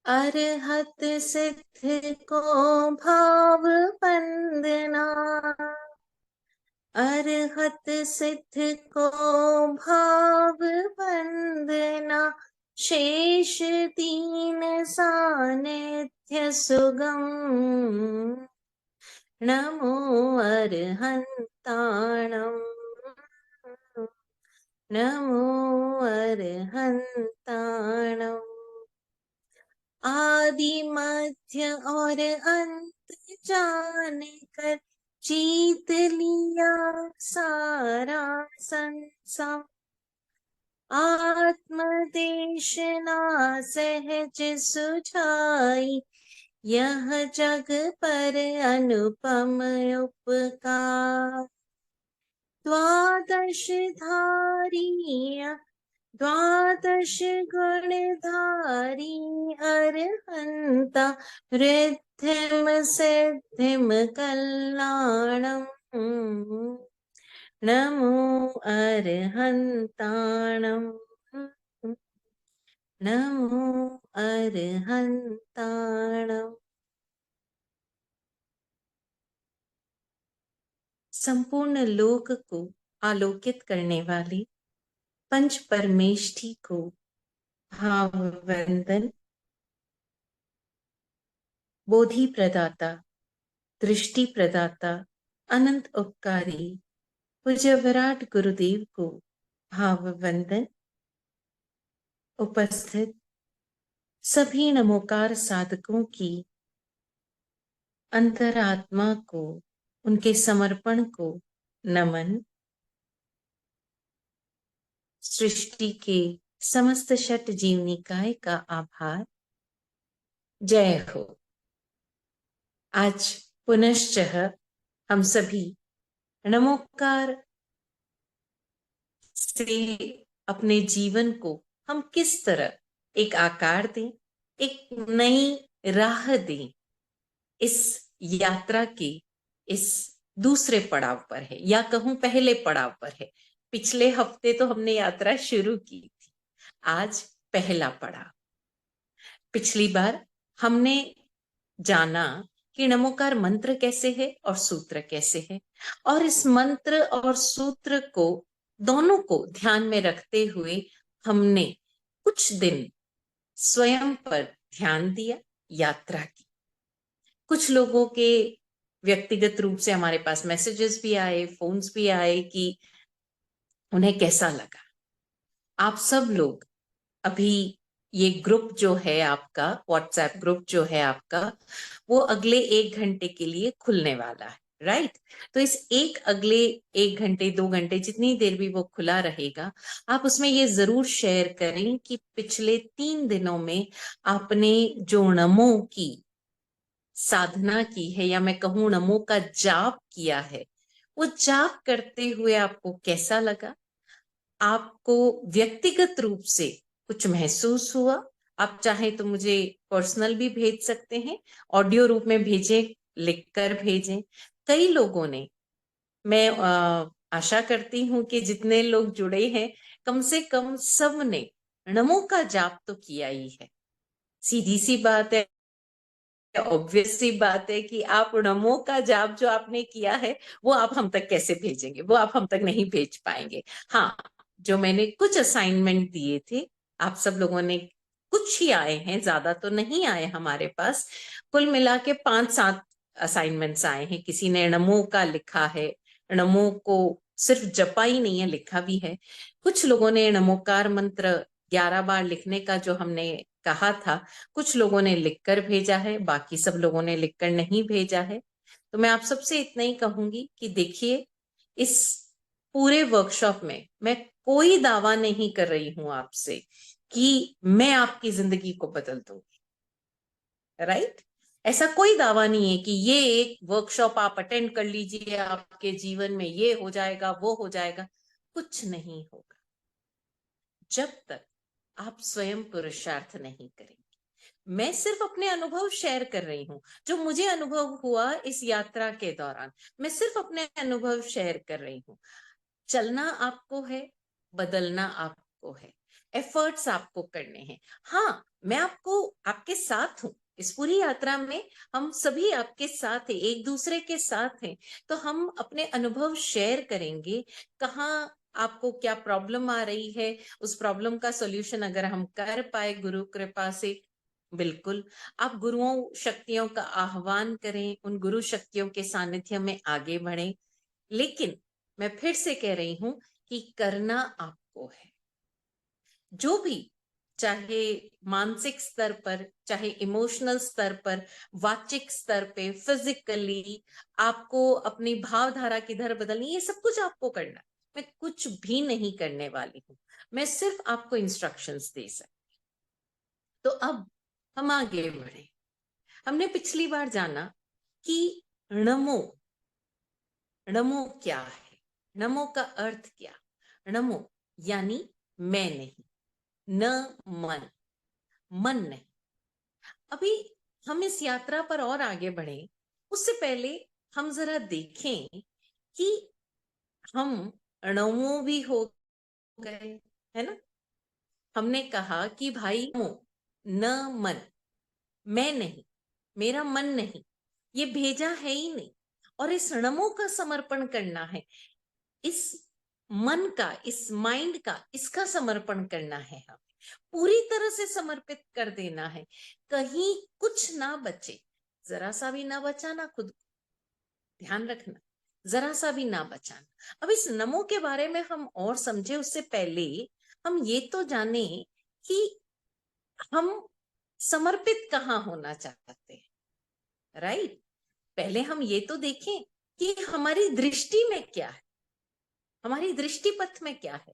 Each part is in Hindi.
अरहत सिद्ध को भाव वंदना। अरहत सिद्ध को भाव वंदना। शेष दीन सानिध्य सुगम। नमो अरहंताणम्। नमो अरहंताणम्। आदि मध्य और अंत जान कर जीत लिया सारा संसार। आत्मदेशना सहज सुझाई यह जग पर अनुपम उपकार। द्वादश धारी द्वादश गुणधारी अरहंता रिद्धिम सिद्धिम कल्याणम्। नमो अरहंताणम्। नमो अरहंताणम्। संपूर्ण लोक को आलोकित करने वाली पंच परमेष्ठी को भाव वंदन। बोधि प्रदाता, दृष्टि प्रदाता, अनंत उपकारी पूज्य विराट गुरुदेव को भाव वंदन। उपस्थित सभी नमोकार साधकों की अंतरात्मा को, उनके समर्पण को नमन। सृष्टि के समस्त षट जीव निकाय का आभार। जय हो। आज पुनश्च हम सभी नमोकार से अपने जीवन को हम किस तरह एक आकार दें, एक नई राह दें, इस यात्रा के इस दूसरे पड़ाव पर है, या कहूं पहले पड़ाव पर है। पिछले हफ्ते तो हमने यात्रा शुरू की थी, आज पहला पड़ाव। पिछली बार हमने जाना कि नमोकार मंत्र कैसे है और सूत्र कैसे है, और इस मंत्र और सूत्र को दोनों को ध्यान में रखते हुए हमने कुछ दिन स्वयं पर ध्यान दिया, यात्रा की। कुछ लोगों के व्यक्तिगत रूप से हमारे पास मैसेजेस भी आए, फोन्स भी आए कि उन्हें कैसा लगा। आप सब लोग अभी ये ग्रुप जो है आपका, व्हाट्सएप ग्रुप जो है आपका, वो अगले 1 घंटे के लिए खुलने वाला है, राइट? तो इस अगले 1 घंटे 2 घंटे जितनी देर भी वो खुला रहेगा, आप उसमें ये जरूर शेयर करें कि पिछले 3 दिनों में आपने जो नमो की साधना की है, या मैं कहूं नमो का जाप किया है, वो जाप करते हुए आपको कैसा लगा, आपको व्यक्तिगत रूप से कुछ महसूस हुआ। आप चाहे तो मुझे पर्सनल भी भेज सकते हैं, ऑडियो रूप में भेजें, लिखकर भेजें। कई लोगों ने, मैं आशा करती हूं कि जितने लोग जुड़े हैं, कम से कम सब ने नमो का जाप तो किया ही है। सीधी सी बात है, ऑब्वियस सी बात है कि आप नमो का जाप जो आपने किया है वो आप हम तक कैसे भेजेंगे, वो आप हम तक नहीं भेज पाएंगे। हाँ, जो मैंने कुछ असाइनमेंट दिए थे, आप सब लोगों ने, कुछ ही आए हैं, ज्यादा तो नहीं आए हमारे पास, कुल मिला के 5-7 असाइनमेंट्स आए हैं। किसी ने नमो का लिखा है, नमो को सिर्फ जपा ही नहीं है, लिखा भी है। कुछ लोगों ने नमोकार मंत्र 11 बार लिखने का जो हमने कहा था, कुछ लोगों ने लिखकर भेजा है, बाकी सब लोगों ने लिखकर नहीं भेजा है। तो मैं आप सबसे इतना ही कहूंगी कि देखिए, इस पूरे वर्कशॉप में मैं कोई दावा नहीं कर रही हूं आपसे कि मैं आपकी जिंदगी को बदल दूंगी, राइट? ऐसा कोई दावा नहीं है कि ये एक वर्कशॉप आप अटेंड कर लीजिए, आपके जीवन में ये हो जाएगा, वो हो जाएगा। कुछ नहीं होगा जब तक आप स्वयं पुरुषार्थ नहीं करेंगे। मैं सिर्फ अपने अनुभव शेयर कर रही हूं, जो मुझे अनुभव हुआ इस यात्रा के दौरान। मैं सिर्फ अपने अनुभव शेयर कर रही हूं। चलना आपको है, बदलना आपको है। एफर्ट्स आपको करने हैं। हाँ, मैं आपको आपके साथ हूँ इस पूरी यात्रा में, हम सभी आपके साथ हैं, एक दूसरे के साथ हैं। तो हम अपने अनुभव शेयर करेंगे, कहाँ आपको क्या प्रॉब्लम आ रही है, उस प्रॉब्लम का सॉल्यूशन अगर हम कर पाए गुरु कृपा से, बिल्कुल आप गुरुओं शक्तियों का आह्वान करें, उन गुरु शक्तियों के सानिध्य में आगे बढ़ें। लेकिन मैं फिर से कह रही हूं कि करना आपको है, जो भी, चाहे मानसिक स्तर पर, चाहे इमोशनल स्तर पर, वाचिक स्तर पे, फिजिकली आपको अपनी भावधारा किधर बदलनी, ये सब कुछ आपको करना है। मैं कुछ भी नहीं करने वाली हूं, मैं सिर्फ आपको इंस्ट्रक्शंस दे सकती। तो अब हम आगे बढ़े। हमने पिछली बार जाना कि नमो, नमो क्या है, नमो का अर्थ क्या। नमो यानी मैं नहीं, न मन, मन नहीं। अभी हम इस यात्रा पर और आगे बढ़े उससे पहले हम जरा देखें कि हम अणुओं भी हो गए, है ना। हमने कहा कि भाई न मन, मैं नहीं, मेरा मन नहीं, ये भेजा है ही नहीं, और इस नमो का समर्पण करना है, इस मन का, इस माइंड का, इसका समर्पण करना है, हमें पूरी तरह से समर्पित कर देना है, कहीं कुछ ना बचे, जरा सा भी ना बचाना, खुद को ध्यान रखना, जरा सा भी ना बचाना। अब इस नमो के बारे में हम और समझे उससे पहले हम ये तो जाने कि हम समर्पित कहाँ होना चाहते हैं, राइट। पहले हम ये तो देखें कि हमारी दृष्टि में क्या है, हमारी दृष्टि पथ में क्या है।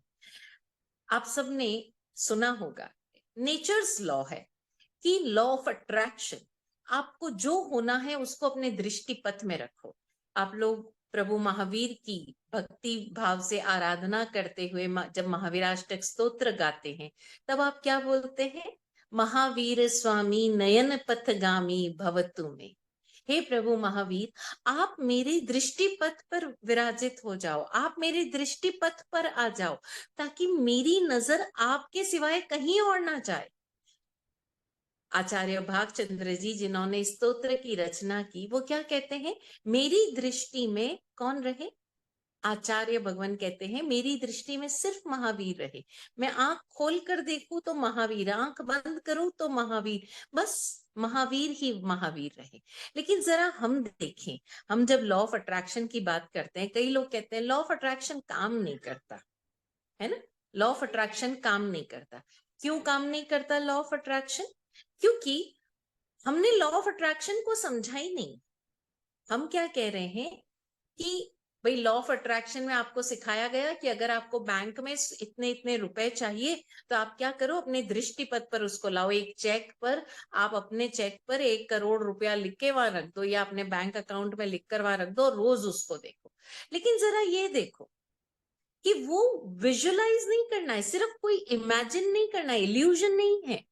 आप सबने सुना होगा, नेचर्स लॉ है कि लॉ ऑफ अट्रैक्शन, आपको जो होना है उसको अपने दृष्टि पथ में रखो। आप लोग प्रभु महावीर की भक्ति भाव से आराधना करते हुए जब महावीराष्टक स्तोत्र गाते हैं, तब आप क्या बोलते हैं, महावीर स्वामी नयन पथगामी भवतु में। हे प्रभु महावीर, आप मेरी दृष्टि पथ पर विराजित हो जाओ, आप मेरी दृष्टि पथ पर आ जाओ, ताकि मेरी नजर आपके सिवाय कहीं और ना जाए। आचार्य भागचंद्र जी जिन्होंने स्तोत्र की रचना की, वो क्या कहते हैं, मेरी दृष्टि में कौन रहे, आचार्य भगवान कहते हैं मेरी दृष्टि में सिर्फ महावीर रहे। मैं आंख खोल कर देखूं तो महावीर, आंख बंद करूं तो महावीर, बस महावीर ही महावीर रहे। लेकिन जरा हम देखें, हम जब लॉ ऑफ अट्रैक्शन की बात करते हैं, कई लोग कहते हैं लॉ ऑफ अट्रैक्शन काम नहीं करता, है ना, लॉ ऑफ अट्रैक्शन काम नहीं करता। क्यों काम नहीं करता लॉ ऑफ अट्रैक्शन, क्योंकि हमने लॉ ऑफ अट्रैक्शन को समझा ही नहीं। हम क्या कह रहे हैं कि भाई लॉ ऑफ अट्रैक्शन में आपको सिखाया गया कि अगर आपको बैंक में इतने इतने रुपए चाहिए तो आप क्या करो, अपने दृष्टि पथ पर उसको लाओ, एक चेक पर, आप अपने चेक पर 1 करोड़ रुपया लिख के वहां रख दो, या अपने बैंक अकाउंट में लिख कर वहां रख दो, रोज उसको देखो। लेकिन जरा ये देखो कि वो विजुअलाइज नहीं करना है, सिर्फ कोई इमेजिन नहीं करना है, इल्यूजन नहीं है।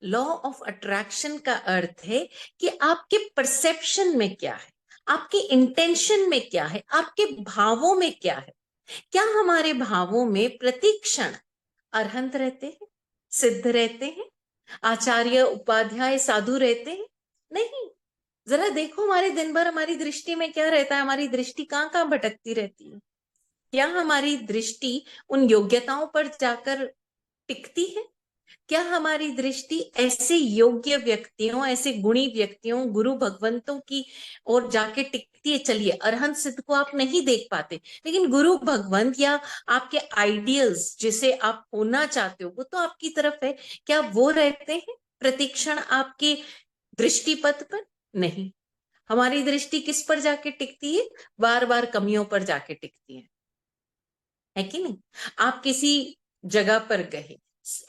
लॉ ऑफ अट्रैक्शन का अर्थ है कि आपके परसेप्शन में क्या है, आपके इंटेंशन में क्या है, आपके भावों में क्या है। क्या हमारे भावों में प्रतिक्षण अरहंत रहते हैं, सिद्ध रहते हैं, आचार्य उपाध्याय साधु रहते हैं? नहीं। जरा देखो हमारे दिन भर हमारी दृष्टि में क्या रहता है, हमारी दृष्टि कहाँ कहाँ भटकती रहती है। क्या हमारी दृष्टि उन योग्यताओं पर जाकर टिकती है? क्या हमारी दृष्टि ऐसे योग्य व्यक्तियों, ऐसे गुणी व्यक्तियों, गुरु भगवंतों की ओर जाके टिकती है? चलिए, अरहंत सिद्ध को आप नहीं देख पाते, लेकिन गुरु भगवंत या आपके आइडियल्स जिसे आप होना चाहते हो वो तो आपकी तरफ है। क्या वो रहते हैं प्रतिक्षण आपके दृष्टि पथ पर? नहीं। हमारी दृष्टि किस पर जाके टिकती है, बार बार कमियों पर जाके टिकती है कि नहीं। आप किसी जगह पर गए,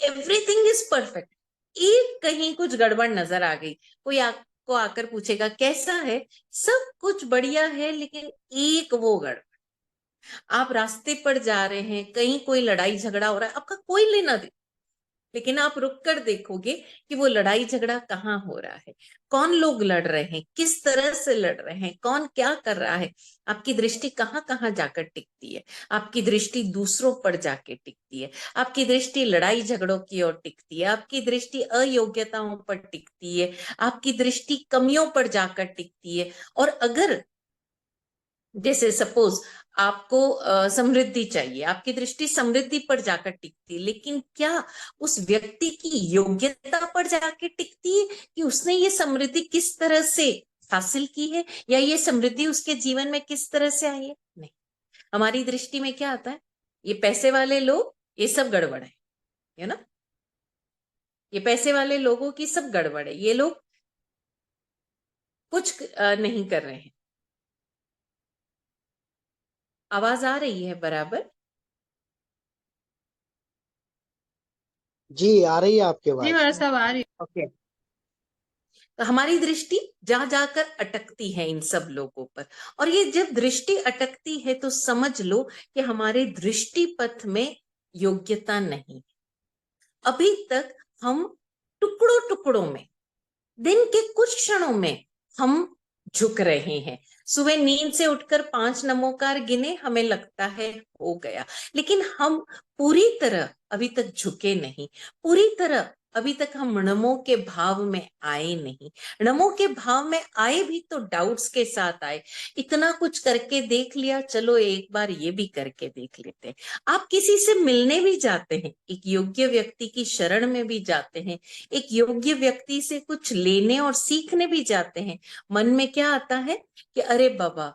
एवरीथिंग इज परफेक्ट, एक कहीं कुछ गड़बड़ नजर आ गई, कोई आपको आकर पूछेगा कैसा है, सब कुछ बढ़िया है, लेकिन एक वो गड़बड़। आप रास्ते पर जा रहे हैं, कहीं कोई लड़ाई झगड़ा हो रहा है, आपका कोई लेना दे, लेकिन आप रुक कर देखोगे कि वो लड़ाई झगड़ा कहाँ हो रहा है, कौन लोग लड़ रहे हैं, किस तरह से लड़ रहे हैं, कौन क्या कर रहा है। आपकी दृष्टि कहाँ कहाँ जाकर टिकती है। आपकी दृष्टि दूसरों पर जाके टिकती है, आपकी दृष्टि लड़ाई झगड़ों की ओर टिकती है, आपकी दृष्टि अयोग्यताओं पर टिकती है, आपकी दृष्टि कमियों पर जाकर टिकती है। और अगर जैसे सपोज आपको समृद्धि चाहिए, आपकी दृष्टि समृद्धि पर जाकर टिकती है, लेकिन क्या उस व्यक्ति की योग्यता पर जाकर टिकती है कि उसने ये समृद्धि किस तरह से हासिल की है, या ये समृद्धि उसके जीवन में किस तरह से आई है। नहीं, हमारी दृष्टि में क्या आता है, ये पैसे वाले लोग, ये सब गड़बड़ है ना, ये पैसे वाले लोगों की सब गड़बड़ है, ये लोग कुछ नहीं कर रहे हैं। आवाज आ रही है बराबर? जी आ रही है आपकी जी आवाज। मेरा सब आ रही। ओके। तो हमारी दृष्टि जा जाकर अटकती है इन सब लोगों पर, और ये जब दृष्टि अटकती है तो समझ लो कि हमारे दृष्टि पथ में योग्यता नहीं। अभी तक हम टुकड़ों टुकड़ों में, दिन के कुछ क्षणों में हम झुक रहे हैं। सुबह नींद से उठकर 5 नमोकार गिने, हमें लगता है हो गया, लेकिन हम पूरी तरह अभी तक झुके नहीं, पूरी तरह अभी तक हम नमो के भाव में आए नहीं। नमो के भाव में आए भी तो डाउट्स के साथ आए, इतना कुछ करके देख लिया, चलो एक बार ये भी करके देख लेते हैं। आप किसी से मिलने भी जाते हैं, एक योग्य व्यक्ति की शरण में भी जाते हैं, एक योग्य व्यक्ति से कुछ लेने और सीखने भी जाते हैं। मन में क्या आता है कि अरे बाबा,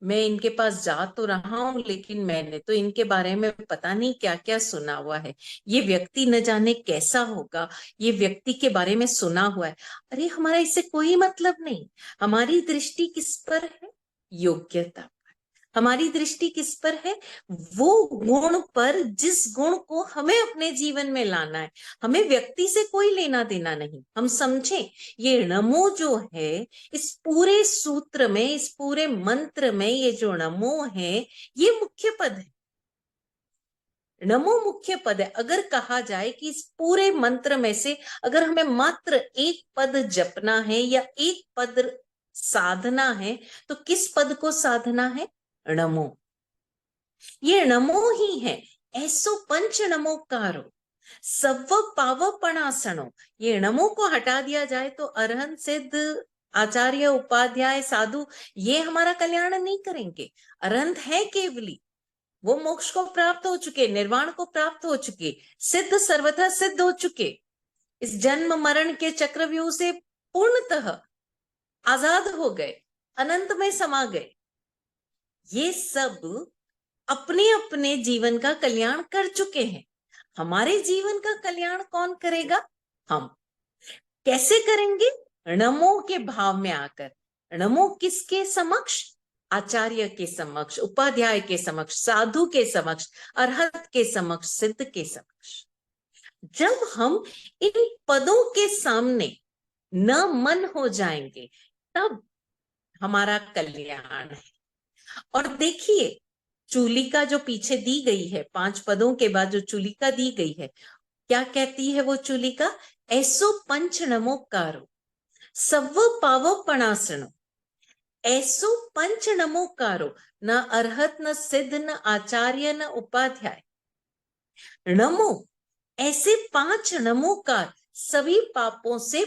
मैं इनके पास जा तो रहा हूं, लेकिन मैंने तो इनके बारे में पता नहीं क्या क्या सुना हुआ है, ये व्यक्ति न जाने कैसा होगा, ये व्यक्ति के बारे में सुना हुआ है। अरे हमारा इससे कोई मतलब नहीं। हमारी दृष्टि किस पर है? योग्यता। हमारी दृष्टि किस पर है? वो गुण पर, जिस गुण को हमें अपने जीवन में लाना है। हमें व्यक्ति से कोई लेना देना नहीं। हम समझें, ये नमो जो है, इस पूरे सूत्र में, इस पूरे मंत्र में ये जो नमो है, ये मुख्य पद है। नमो मुख्य पद है। अगर कहा जाए कि इस पूरे मंत्र में से अगर हमें मात्र एक पद जपना है या एक पद साधना है, तो किस पद को साधना है? नमो। ये नमो ही है। ऐसो पंच नमोकारो सव पावपणासनो। ये नमो को हटा दिया जाए तो अरहंत सिद्ध आचार्य उपाध्याय साधु ये हमारा कल्याण नहीं करेंगे। अरहंत है केवली, वो मोक्ष को प्राप्त हो चुके, निर्वाण को प्राप्त हो चुके, सिद्ध सर्वथा सिद्ध हो चुके, इस जन्म मरण के चक्रव्यूह से पूर्णतः आजाद हो गए, अनंत में समा गए। ये सब अपने अपने जीवन का कल्याण कर चुके हैं। हमारे जीवन का कल्याण कौन करेगा? हम। कैसे करेंगे? नमो के भाव में आकर। नमो किसके समक्ष? आचार्य के समक्ष, उपाध्याय के समक्ष, साधु के समक्ष, अरहत के समक्ष, सिद्ध के समक्ष। जब हम इन पदों के सामने न मन हो जाएंगे, तब हमारा कल्याण है। और देखिए, चूलिका जो पीछे दी गई है, 5 पदों के बाद जो चूलिका दी गई है, क्या कहती है वो चूलिका? ऐसो पंच नमोकारो सव पावपणासनो। ऐसो पंच नमोकारो, न अरहत, न सिद्ध, न आचार्य, न उपाध्याय। नमो, ऐसे 5 नमोकार सभी पापों से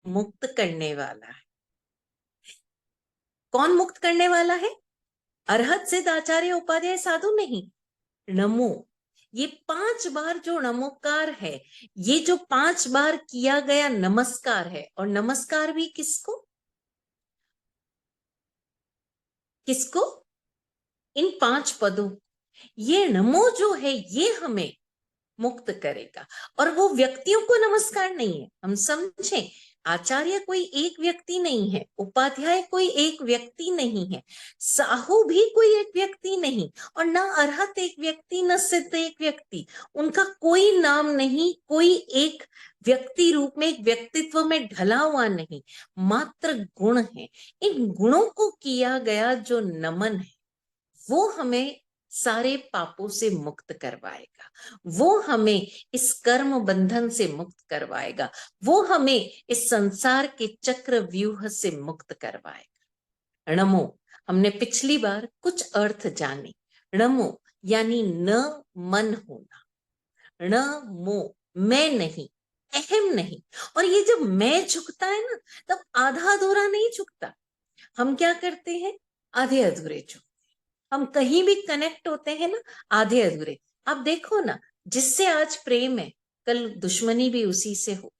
मुक्त करने वाला है। कौन मुक्त करने वाला है? अरहत, सिद्ध, आचार्य, उपाध्याय, साधु नहीं। नमो, ये 5 बार जो नमोकार है, ये जो 5 बार किया गया नमस्कार है, और नमस्कार भी किसको? किसको? इन 5 पदों। ये नमो जो है, ये हमें मुक्त करेगा। और वो व्यक्तियों को नमस्कार नहीं है, हम समझें। आचार्य कोई एक व्यक्ति नहीं है, उपाध्याय कोई एक व्यक्ति नहीं है, साहू भी कोई एक व्यक्ति नहीं, और ना अरहत एक व्यक्ति, न सिद्ध एक व्यक्ति। उनका कोई नाम नहीं, कोई एक व्यक्ति रूप में, एक व्यक्तित्व में ढला हुआ नहीं, मात्र गुण है। इन गुणों को किया गया जो नमन है, वो हमें सारे पापों से मुक्त करवाएगा, वो हमें इस कर्म बंधन से मुक्त करवाएगा, वो हमें इस संसार के चक्र व्यूह से मुक्त करवाएगा। णमो, हमने पिछली बार कुछ अर्थ जाने। णमो यानी न मन होना, ण मो मैं नहीं, अहम नहीं। और ये जब मैं झुकता है ना, तब आधा अधूरा नहीं झुकता। हम क्या करते हैं, आधे अधूरे झुकते। हम कहीं भी कनेक्ट होते हैं ना, आधे अधूरे। आप देखो ना, जिससे आज प्रेम है, कल दुश्मनी भी उसी से हो।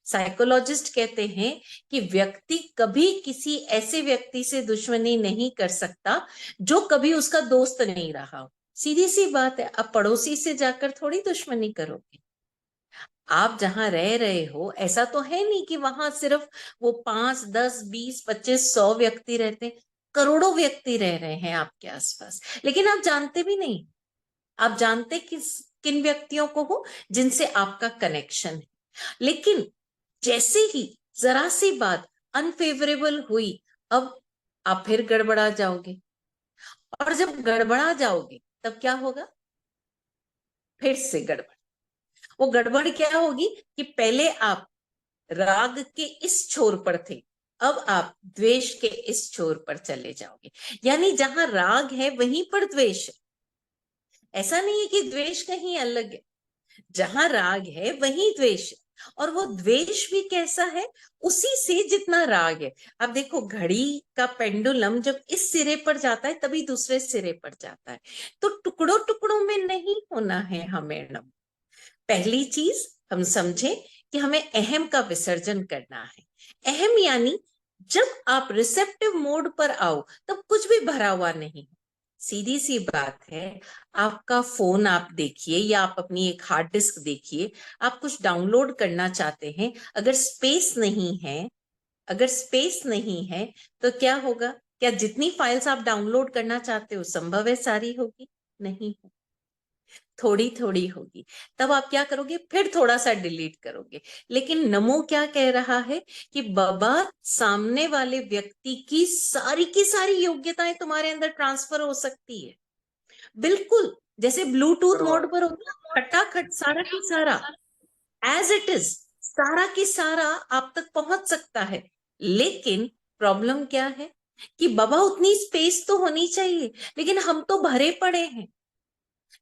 साइकोलॉजिस्ट कहते हैं कि व्यक्ति कभी किसी ऐसे व्यक्ति से दुश्मनी नहीं कर सकता जो कभी उसका दोस्त नहीं रहा हो। सीधी सी बात है, आप पड़ोसी से जाकर थोड़ी दुश्मनी करोगे। आप जहां रह रहे हो, ऐसा तो है नहीं कि वहां सिर्फ वो 5, 10, 20, 25, 100 व्यक्ति रहते हैं। करोड़ों व्यक्ति रह रहे हैं आपके आसपास, लेकिन आप जानते भी नहीं। आप जानते किस किन व्यक्तियों को हो, जिनसे आपका कनेक्शन है। लेकिन जैसे ही जरा सी बात अनफेवरेबल हुई, अब आप फिर गड़बड़ा जाओगे। और जब गड़बड़ा जाओगे तब क्या होगा, फिर से गड़बड़। वो गड़बड़ क्या होगी कि पहले आप राग के इस छोर पर थे, अब आप द्वेष के इस छोर पर चले जाओगे। यानी जहां राग है वहीं पर द्वेष है। ऐसा नहीं है कि द्वेष कहीं अलग है, जहां राग है वहीं द्वेष है। और वो द्वेष भी कैसा है, उसी से जितना राग है। अब देखो, घड़ी का पेंडुलम जब इस सिरे पर जाता है तभी दूसरे सिरे पर जाता है। तो टुकड़ों टुकड़ों में नहीं होना है हमें। पहली चीज हम समझे कि हमें अहम का विसर्जन करना है। अहम यानी जब आप रिसेप्टिव मोड पर आओ, तब कुछ भी भरा हुआ नहीं। सीधी सी बात है, आपका फोन आप देखिए या आप अपनी एक हार्ड डिस्क देखिए। आप कुछ डाउनलोड करना चाहते हैं, अगर स्पेस नहीं है, अगर स्पेस नहीं है तो क्या होगा? क्या जितनी फाइल्स आप डाउनलोड करना चाहते हो संभव है सारी होगी? नहीं, थोड़ी थोड़ी होगी। तब आप क्या करोगे, फिर थोड़ा सा डिलीट करोगे। लेकिन नमो क्या कह रहा है कि बाबा, सामने वाले व्यक्ति की सारी योग्यताएं तुम्हारे अंदर ट्रांसफर हो सकती है। बिल्कुल जैसे ब्लूटूथ मोड पर होता है, खटाखट सारा की सारा एज इट इज, सारा की सारा आप तक पहुंच सकता है। लेकिन प्रॉब्लम क्या है कि बाबा उतनी स्पेस तो होनी चाहिए, लेकिन हम तो भरे पड़े हैं,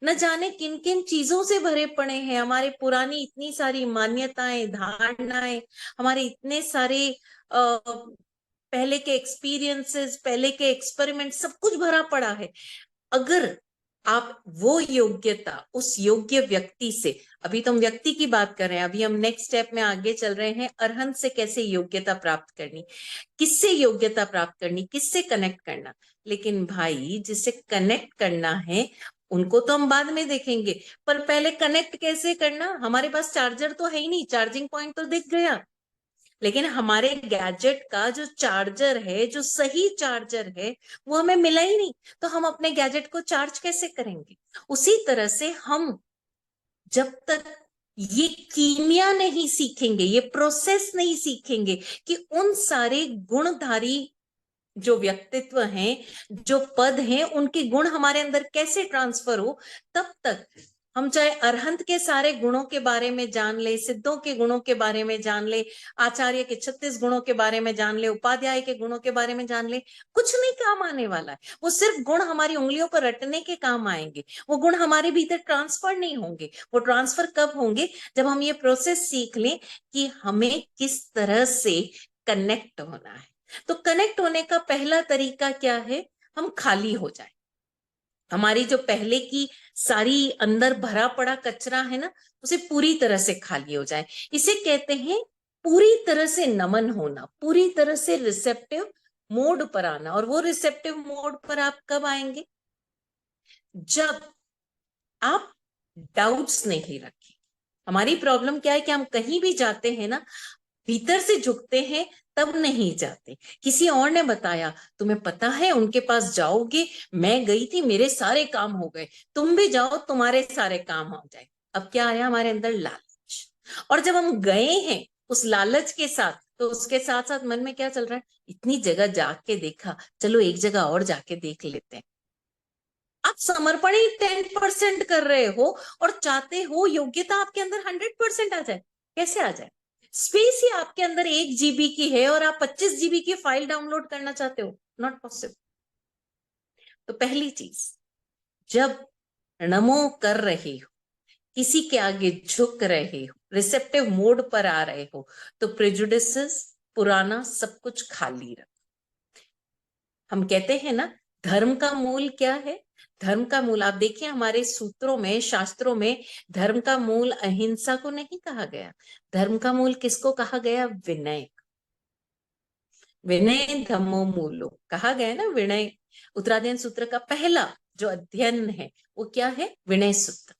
न जाने किन किन चीजों से भरे पड़े हैं। हमारे पुरानी इतनी सारी मान्यताएं, धारणाएं, हमारे इतने सारे पहले के एक्सपीरियंसेस, पहले के एक्सपेरिमेंट, सब कुछ भरा पड़ा है। अगर आप वो योग्यता उस योग्य व्यक्ति से, अभी तो हम व्यक्ति की बात कर रहे हैं, अभी हम नेक्स्ट स्टेप में आगे चल रहे हैं, अरहंत से कैसे योग्यता प्राप्त करनी, किससे योग्यता प्राप्त करनी, किससे कनेक्ट करना। लेकिन भाई, जिससे कनेक्ट करना है उनको तो हम बाद में देखेंगे, पर पहले कनेक्ट कैसे करना। हमारे पास चार्जर तो है ही नहीं, चार्जिंग पॉइंट तो दिख गया, लेकिन हमारे गैजेट का जो चार्जर है, जो सही चार्जर है, वो हमें मिला ही नहीं। तो हम अपने गैजेट को चार्ज कैसे करेंगे? उसी तरह से हम जब तक ये कीमिया नहीं सीखेंगे, ये प्रोसेस नहीं सीखेंगे कि उन सारे गुणधारी जो व्यक्तित्व हैं, जो पद हैं, उनके गुण हमारे अंदर कैसे ट्रांसफर हो, तब तक हम चाहे अरहंत के सारे गुणों के बारे में जान ले, सिद्धों के गुणों के बारे में जान ले, आचार्य के 36 गुणों के बारे में जान ले, उपाध्याय के गुणों के बारे में जान ले, कुछ नहीं काम आने वाला है। वो सिर्फ गुण हमारी उंगलियों पर रटने के काम आएंगे, वो गुण हमारे भीतर ट्रांसफर नहीं होंगे। वो ट्रांसफर कब होंगे? जब हम ये प्रोसेस सीख लें कि हमें किस तरह से कनेक्ट होना है। तो कनेक्ट होने का पहला तरीका क्या है? हम खाली हो जाए। हमारी जो पहले की सारी अंदर भरा पड़ा कचरा है ना, उसे पूरी तरह से खाली हो जाए। इसे कहते हैं पूरी तरह से नमन होना, पूरी तरह से रिसेप्टिव मोड पर आना। और वो रिसेप्टिव मोड पर आप कब आएंगे? जब आप डाउट्स नहीं रखें। हमारी प्रॉब्लम क्या है कि हम कहीं भी जाते हैं ना, भीतर से झुकते हैं, तब नहीं जाते। किसी और ने बताया, तुम्हें पता है उनके पास जाओगे, मैं गई थी, मेरे सारे काम हो गए, तुम भी जाओ, तुम्हारे सारे काम हो जाए। अब क्या आया हमारे अंदर? लालच। और जब हम गए हैं उस लालच के साथ, तो उसके साथ साथ मन में क्या चल रहा है? इतनी जगह जाके देखा, चलो एक जगह और जाके देख लेते हैं। आप समर्पण ही 10% कर रहे हो और चाहते हो योग्यता आपके अंदर 100% आ जाए। कैसे आ जाए? स्पेस ही आपके अंदर 1 GB की है और आप 25 GB की फाइल डाउनलोड करना चाहते हो, नॉट पॉसिबल। तो पहली चीज, जब नमो कर रहे हो, किसी के आगे झुक रहे हो, रिसेप्टिव मोड पर आ रहे हो, तो प्रेजुडिसेस पुराना सब कुछ खाली रखो। हम कहते हैं ना, धर्म का मूल क्या है? धर्म का मूल आप देखिए हमारे सूत्रों में, शास्त्रों में, धर्म का मूल अहिंसा को नहीं कहा गया। धर्म का मूल किसको कहा गया? विनय। विनय धम्मो मूलो कहा गया ना, विनय। उत्तरायण सूत्र का पहला जो अध्ययन है वो क्या है? विनय सूत्र।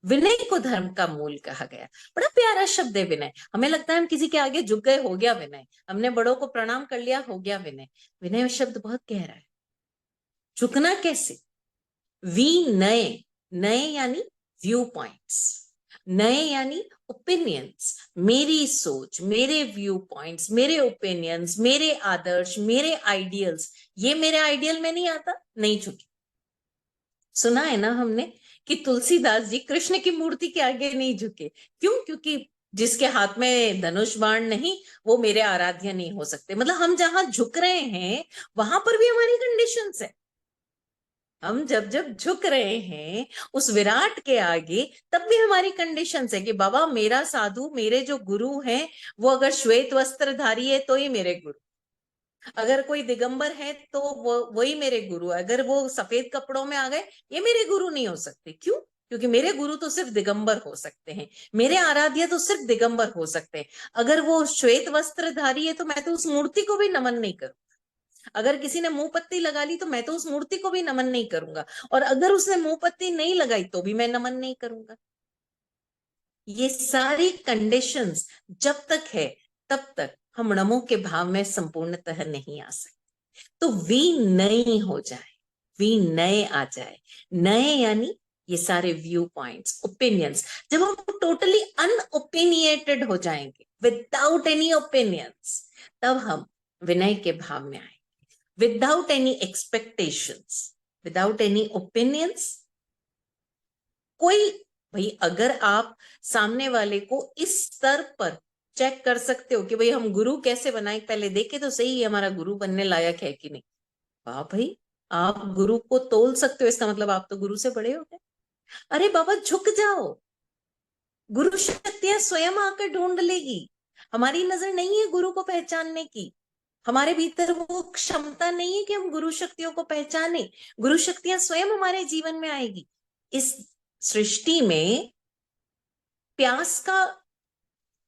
विनय को धर्म का मूल कहा गया। बड़ा प्यारा शब्द है विनय। हमें लगता है हम किसी के आगे झुक गए, हो गया विनय, हमने बड़ों को प्रणाम कर लिया, हो गया विनय। विनय शब्द बहुत गहरा है। झुकना कैसे? वी नए, नए यानी व्यू पॉइंट्स, नए यानी ओपिनियंस। मेरी सोच, मेरे व्यू पॉइंट्स, मेरे ओपिनियंस, मेरे आदर्श, मेरे आइडियल्स, ये मेरे आइडियल में नहीं आता, नहीं झुकी। सुना है ना हमने कि तुलसीदास जी कृष्ण की मूर्ति के आगे नहीं झुके। क्यों? क्योंकि जिसके हाथ में धनुष बाण नहीं, वो मेरे आराध्य नहीं हो सकते। मतलब हम जहां झुक रहे हैं वहां पर भी हमारी कंडीशंस है। हम जब जब झुक रहे हैं उस विराट के आगे, तब भी हमारी कंडीशंस है कि बाबा मेरा साधु, मेरे जो गुरु हैं, वो अगर श्वेत वस्त्रधारी है तो ही मेरे गुरु, अगर कोई दिगंबर है तो वो वही मेरे गुरु, अगर वो सफेद कपड़ों में आ गए, ये मेरे गुरु नहीं हो सकते। क्यों? क्योंकि मेरे गुरु तो सिर्फ दिगंबर हो सकते हैं, मेरे आराध्य तो सिर्फ दिगंबर हो सकते हैं। अगर वो श्वेत वस्त्रधारी है तो मैं तो उस मूर्ति को भी नमन नहीं करूं। अगर किसी ने मुंह पत्ती लगा ली तो मैं तो उस मूर्ति को भी नमन नहीं करूंगा, और अगर उसने मुंह पत्ती नहीं लगाई तो भी मैं नमन नहीं करूंगा। ये सारी कंडीशंस जब तक है तब तक हम नमो के भाव में संपूर्णतः नहीं आ सकते। तो वी नए हो जाए, वी नए आ जाए। नए यानी ये सारे व्यू पॉइंट्स, ओपिनियंस, जब हम टोटली अनओपिनियटेड हो जाएंगे, विदाउट एनी ओपिनियंस, तब हम विनय के भाव में आएंगे। Without any expectations, without any opinions. कोई, भाई अगर आप सामने वाले को इस स्तर पर चेक कर सकते हो कि भाई हम गुरु कैसे बनाए, पहले देखे तो सही है हमारा गुरु बनने लायक है कि नहीं। वाह भाई, आप गुरु को तोल सकते हो, इसका मतलब आप तो गुरु से बड़े हो गए। अरे बाबा झुक जाओ, गुरु शक्तियां स्वयं आकर ढूंढ लेगी। हमारी नजर नहीं है गुरु को पहचानने की, हमारे भीतर वो क्षमता नहीं है कि हम गुरु शक्तियों को पहचाने। गुरु शक्तियां स्वयं हमारे जीवन में आएगी। इस सृष्टि में प्यास का,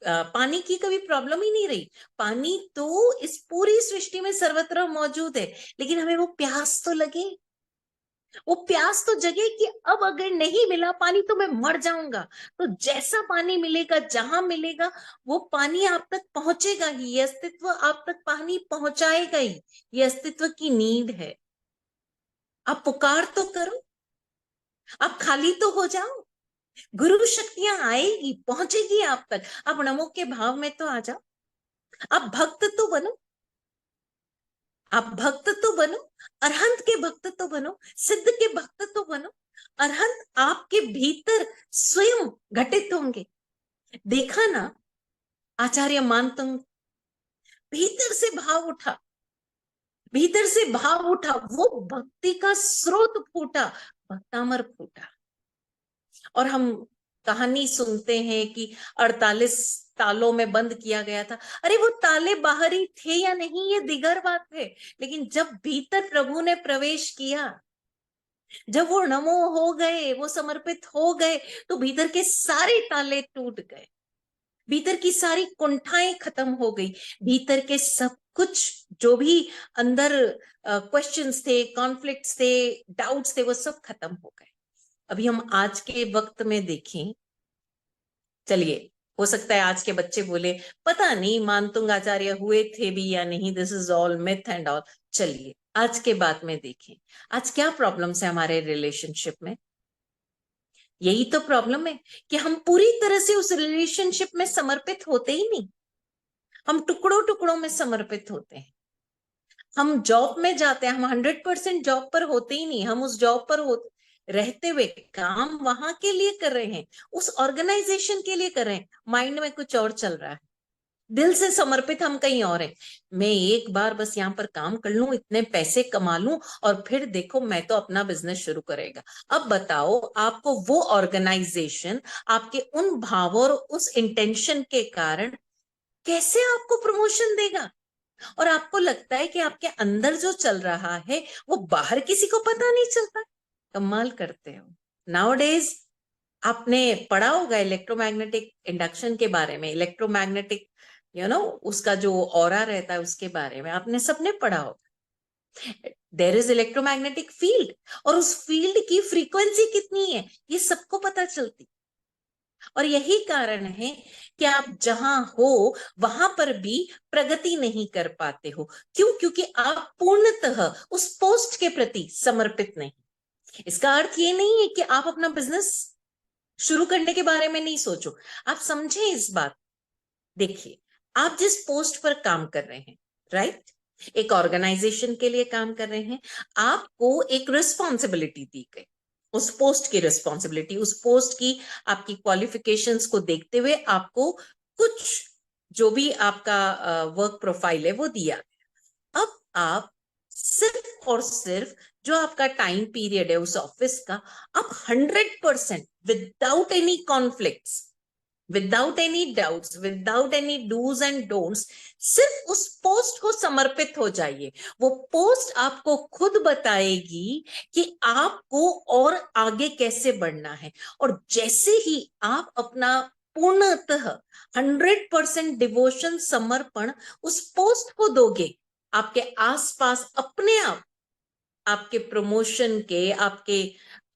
पानी की कभी प्रॉब्लम ही नहीं रही। पानी तो इस पूरी सृष्टि में सर्वत्र मौजूद है, लेकिन हमें वो प्यास तो लगे, वो प्यास तो जगे कि अब अगर नहीं मिला पानी तो मैं मर जाऊंगा। तो जैसा पानी मिलेगा, जहां मिलेगा, वो पानी आप तक पहुंचेगा ही, ये अस्तित्व आप तक पानी पहुंचाएगा ही। ये अस्तित्व की नीड है। आप पुकार तो करो, आप खाली तो हो जाओ, गुरु शक्तियां आएगी, पहुंचेगी आप तक। आप नमो के भाव में तो आ जाओ, आप भक्त तो बनो, आप भक्त तो बनो, अरहंत के भक्त तो बनो, सिद्ध के भक्त तो बनो। अरहंत आपके भीतर स्वयं घटित होंगे। देखा ना, आचार्य मानतंग, भीतर से भाव उठा, भीतर से भाव उठा, वो भक्ति का स्रोत फूटा, भक्तामर फूटा। और हम कहानी सुनते हैं कि 48 तालों में बंद किया गया था। अरे वो ताले बाहरी थे या नहीं, ये दिगर बात है, लेकिन जब भीतर प्रभु ने प्रवेश किया, जब वो नमो हो गए, वो समर्पित हो गए, तो भीतर के सारे ताले टूट गए, भीतर की सारी कुंठाएं खत्म हो गई, भीतर के सब कुछ जो भी अंदर क्वेश्चंस थे, कॉन्फ्लिक्ट्स थे, डाउट्स थे, वो सब खत्म हो गए। अभी हम आज के वक्त में देखें, चलिए, हो सकता है आज के बच्चे बोले पता नहीं मानतुंग आचार्य हुए थे भी या नहीं, this is all myth and all. चलिए आज के बाद में देखें, आज क्या प्रॉब्लम्स है हमारे रिलेशनशिप में। यही तो प्रॉब्लम है कि हम पूरी तरह से उस रिलेशनशिप में समर्पित होते ही नहीं, हम टुकड़ों टुकड़ों में समर्पित होते हैं। हम जॉब में जाते हैं, हम 100% जॉब पर होते ही नहीं, हम उस जॉब पर रहते हुए काम वहां के लिए कर रहे हैं, उस ऑर्गेनाइजेशन के लिए कर रहे हैं, माइंड में कुछ और चल रहा है, दिल से समर्पित हम कहीं और हैं। मैं एक बार बस यहाँ पर काम कर लूं, इतने पैसे कमा लूं, और फिर देखो मैं तो अपना बिजनेस शुरू करेगा। अब बताओ, आपको वो ऑर्गेनाइजेशन आपके उन भावों और उस इंटेंशन के कारण कैसे आपको प्रमोशन देगा? और आपको लगता है कि आपके अंदर जो चल रहा है वो बाहर किसी को पता नहीं चलता? कमाल करते हो। नाउ आपने पढ़ा होगा इलेक्ट्रोमैग्नेटिक इंडक्शन के बारे में, इलेक्ट्रोमैग्नेटिक उसका जो ऑरा रहता है उसके बारे में आपने सबने पढ़ा होगा। देयर इज इलेक्ट्रोमैग्नेटिक फील्ड, और उस फील्ड की फ्रीक्वेंसी कितनी है ये सबको पता चलती। और यही कारण है कि आप जहां हो वहां पर भी प्रगति नहीं कर पाते हो। क्यों? क्योंकि आप पूर्णतः उस पोस्ट के प्रति समर्पित नहीं। इसका अर्थ ये नहीं है कि आप अपना बिजनेस शुरू करने के बारे में नहीं सोचो, आप समझे इस बात। देखिए, आप जिस पोस्ट पर काम कर रहे हैं, राइट, एक ऑर्गेनाइजेशन के लिए काम कर रहे हैं, आपको एक रिस्पॉन्सिबिलिटी दी गई, उस पोस्ट की रिस्पॉन्सिबिलिटी, उस पोस्ट की आपकी क्वालिफिकेशंस को देखते हुए आपको कुछ जो भी आपका वर्क प्रोफाइल है वो दिया गया। अब आप सिर्फ और सिर्फ जो आपका टाइम पीरियड है उस ऑफिस का, आप 100% without any conflicts, without any doubts, without any dos and don'ts सिर्फ उस पोस्ट को समर्पित हो जाइए। वो पोस्ट आपको खुद बताएगी कि आपको और आगे कैसे बढ़ना है। और जैसे ही आप अपना पूर्णतः 100% डिवोशन, समर्पण उस पोस्ट को दोगे, आपके आसपास अपने आप आपके प्रमोशन के, आपके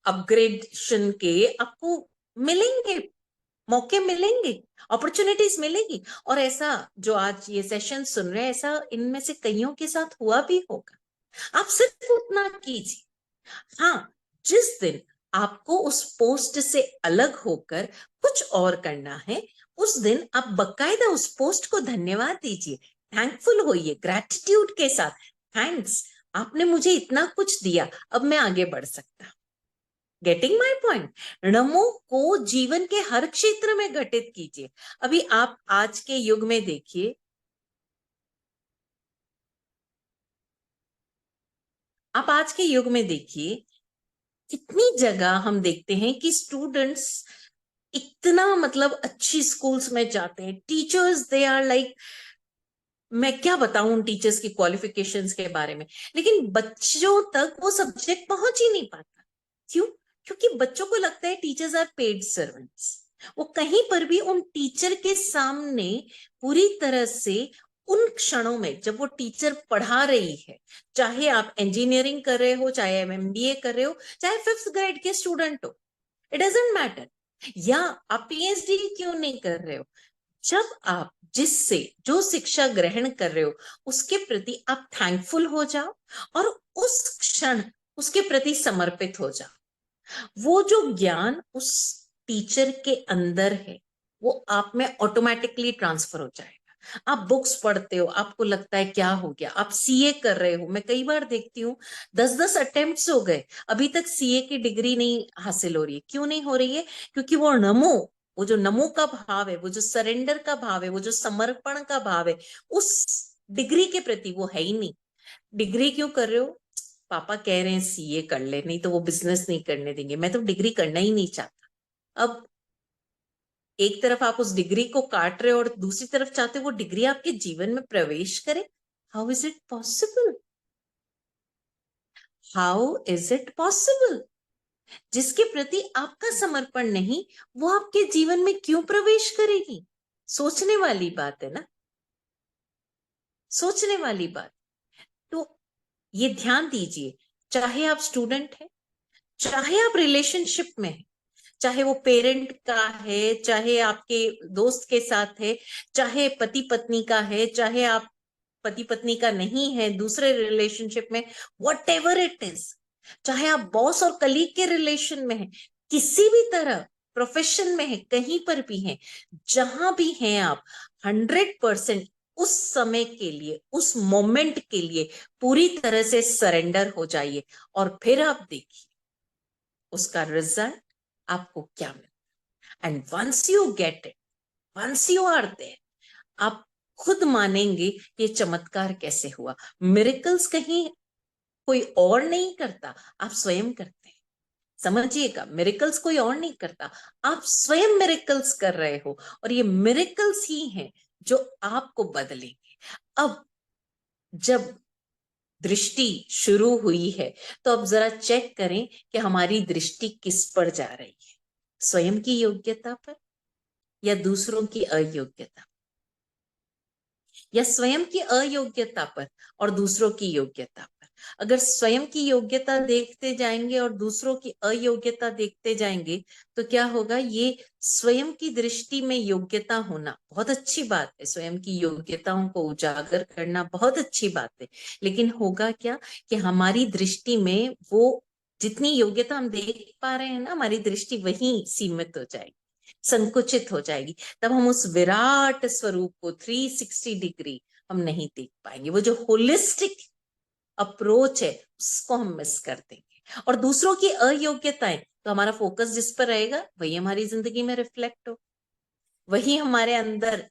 अपग्रेडेशन के आपको मिलेंगे, मौके मिलेंगे, अपॉर्चुनिटीज मिलेगी। और ऐसा जो आज ये सेशन सुन रहे हैं, ऐसा इनमें से कईयों के साथ हुआ भी होगा। आप सिर्फ उतना कीजिए। हाँ, जिस दिन आपको उस पोस्ट से अलग होकर कुछ और करना है, उस दिन आप बकायदा उस पोस्ट को धन्यवाद दीजिए, थैंकफुल होइए, ग्रैटिट्यूड के साथ। थैंक्स, आपने मुझे इतना कुछ दिया, अब मैं आगे बढ़ सकता। Getting my point? नमो को जीवन के हर क्षेत्र में घटित कीजिए। अभी आप आज के युग में देखिए, आप आज के युग में देखिए, कितनी जगह हम देखते हैं कि स्टूडेंट्स इतना मतलब अच्छी स्कूल्स में जाते हैं, टीचर्स दे आर लाइक, मैं क्या बताऊं उन टीचर्स की क्वालिफिकेशंस के बारे में, लेकिन बच्चों तक वो सब्जेक्ट पहुंच ही नहीं पाता। क्यों? क्योंकि बच्चों को लगता है टीचर्स आर पेड सर्वेंट्स। वो कहीं पर भी उन टीचर के सामने पूरी तरह से उन क्षणों में जब वो टीचर पढ़ा रही है, चाहे आप इंजीनियरिंग कर रहे हो, चाहे आप एमबीए कर रहे हो, चाहे 5th ग्रेड के स्टूडेंट हो, इट डजेंट मैटर, या आप पीएचडी क्यों नहीं कर रहे हो, जब आप जिससे जो शिक्षा ग्रहण कर रहे हो उसके प्रति आप थैंकफुल हो जाओ और उस क्षण उसके प्रति समर्पित हो जाओ। वो जो ज्ञान उस टीचर के अंदर है वो आप में ऑटोमेटिकली ट्रांसफर हो जाएगा। आप बुक्स पढ़ते हो, आपको लगता है क्या हो गया, आप सीए कर रहे हो, मैं कई बार देखती हूँ 10-10 अटेम्प्ट्स हो गए, अभी तक सीए की डिग्री नहीं हासिल हो रही है। क्यों नहीं हो रही है? क्योंकि वो नमो, वो जो नमो का भाव है, वो जो सरेंडर का भाव है, वो जो समर्पण का भाव है, उस डिग्री के प्रति वो है ही नहीं। डिग्री क्यों कर रहे हो? पापा कह रहे हैं सीए कर ले, नहीं तो वो बिजनेस नहीं करने देंगे, मैं तो डिग्री करना ही नहीं चाहता। अब एक तरफ आप उस डिग्री को काट रहे हो और दूसरी तरफ चाहते हो वो डिग्री आपके जीवन में प्रवेश करे। How is it possible? How is it possible? जिसके प्रति आपका समर्पण नहीं, वो आपके जीवन में क्यों प्रवेश करेगी? सोचने वाली बात है ना, सोचने वाली बात। तो ये ध्यान दीजिए, चाहे आप स्टूडेंट हैं, चाहे आप रिलेशनशिप में हैं, चाहे वो पेरेंट का है, चाहे आपके दोस्त के साथ है, चाहे पति पत्नी का है, चाहे आप पति पत्नी का नहीं है, दूसरे रिलेशनशिप में, वट एवर इट इज, चाहे आप बॉस और कलीग के रिलेशन में है, किसी भी तरह प्रोफेशन में है, कहीं पर भी है, जहां भी हैं आप, 100% उस समय के लिए, उस मोमेंट के लिए पूरी तरह से सरेंडर हो जाइए, और फिर आप देखिए उसका रिजल्ट आपको क्या मिलता। And once you get it, once you are there, आप खुद मानेंगे ये चमत्कार कैसे हुआ। मिरेकल्स कहीं कोई और नहीं करता, आप स्वयं करते हैं। समझिएगा, मिरेकल्स कोई और नहीं करता, आप स्वयं मिरेकल्स कर रहे हो, और ये मिरेकल्स ही हैं जो आपको बदलेंगे। अब जब दृष्टि शुरू हुई है, तो अब जरा चेक करें कि हमारी दृष्टि किस पर जा रही है, स्वयं की योग्यता पर या दूसरों की अयोग्यता, या स्वयं की अयोग्यता पर और दूसरों की योग्यता पर। अगर स्वयं की योग्यता देखते जाएंगे और दूसरों की अयोग्यता देखते जाएंगे, तो क्या होगा, ये स्वयं की दृष्टि में योग्यता होना बहुत अच्छी बात है, स्वयं की योग्यताओं को उजागर करना बहुत अच्छी बात है, लेकिन होगा क्या कि हमारी दृष्टि में वो जितनी योग्यता हम देख पा रहे हैं ना, हमारी दृष्टि वहीं सीमित हो जाएगी, संकुचित हो जाएगी। तब हम उस विराट स्वरूप को 360 डिग्री हम नहीं देख पाएंगे। वो जो होलिस्टिक अप्रोच है उसको हम मिस कर देंगे, और दूसरों की अयोग्यताएं, तो हमारा फोकस जिस पर रहेगा वही हमारी जिंदगी में रिफ्लेक्ट हो, वही हमारे अंदर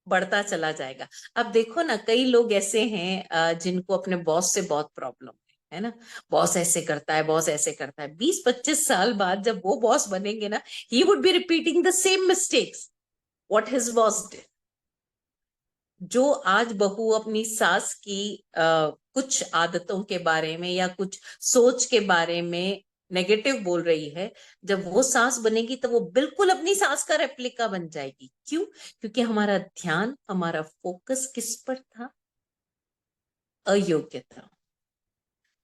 बढ़ता चला जाएगा। अब देखो ना, कई लोग ऐसे हैं जिनको अपने बॉस से बहुत प्रॉब्लम है ना, बॉस ऐसे करता है, बॉस ऐसे करता है। 20-25 साल बाद जब वो बॉस बनेंगे ना, he would be repeating the same mistakes what his boss did. जो आज बहू अपनी सास की कुछ आदतों के बारे में या कुछ सोच के बारे में नेगेटिव बोल रही है, जब वो सास बनेगी तो वो बिल्कुल अपनी सास का रेप्लिका बन जाएगी। क्यों? क्योंकि हमारा ध्यान, हमारा फोकस किस पर था? अयोग्यता।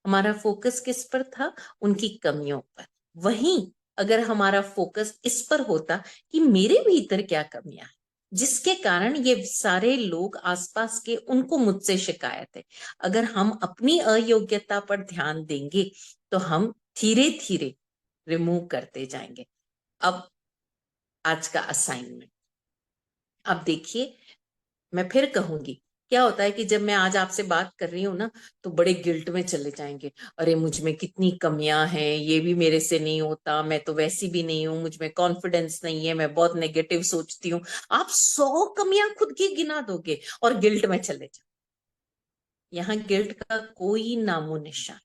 हमारा फोकस किस पर था? उनकी कमियों पर। वहीं अगर हमारा फोकस इस पर होता कि मेरे भीतर क्या कमियां हैं, जिसके कारण ये सारे लोग आसपास के, उनको मुझसे शिकायत है, अगर हम अपनी अयोग्यता पर ध्यान देंगे तो हम धीरे धीरे रिमूव करते जाएंगे। अब आज का असाइनमेंट, अब देखिए, मैं फिर कहूंगी, क्या होता है कि जब मैं आज आपसे बात कर रही हूं ना, तो बड़े गिल्ट में चले जाएंगे, अरे मुझ में कितनी कमियां हैं, ये भी मेरे से नहीं होता, मैं तो वैसी भी नहीं हूं, मुझ में कॉन्फिडेंस नहीं है, मैं बहुत नेगेटिव सोचती हूँ। आप 100 कमियां खुद की गिना दोगे और गिल्ट में चले जाओ। यहाँ गिल्ट का कोई नामो निशान।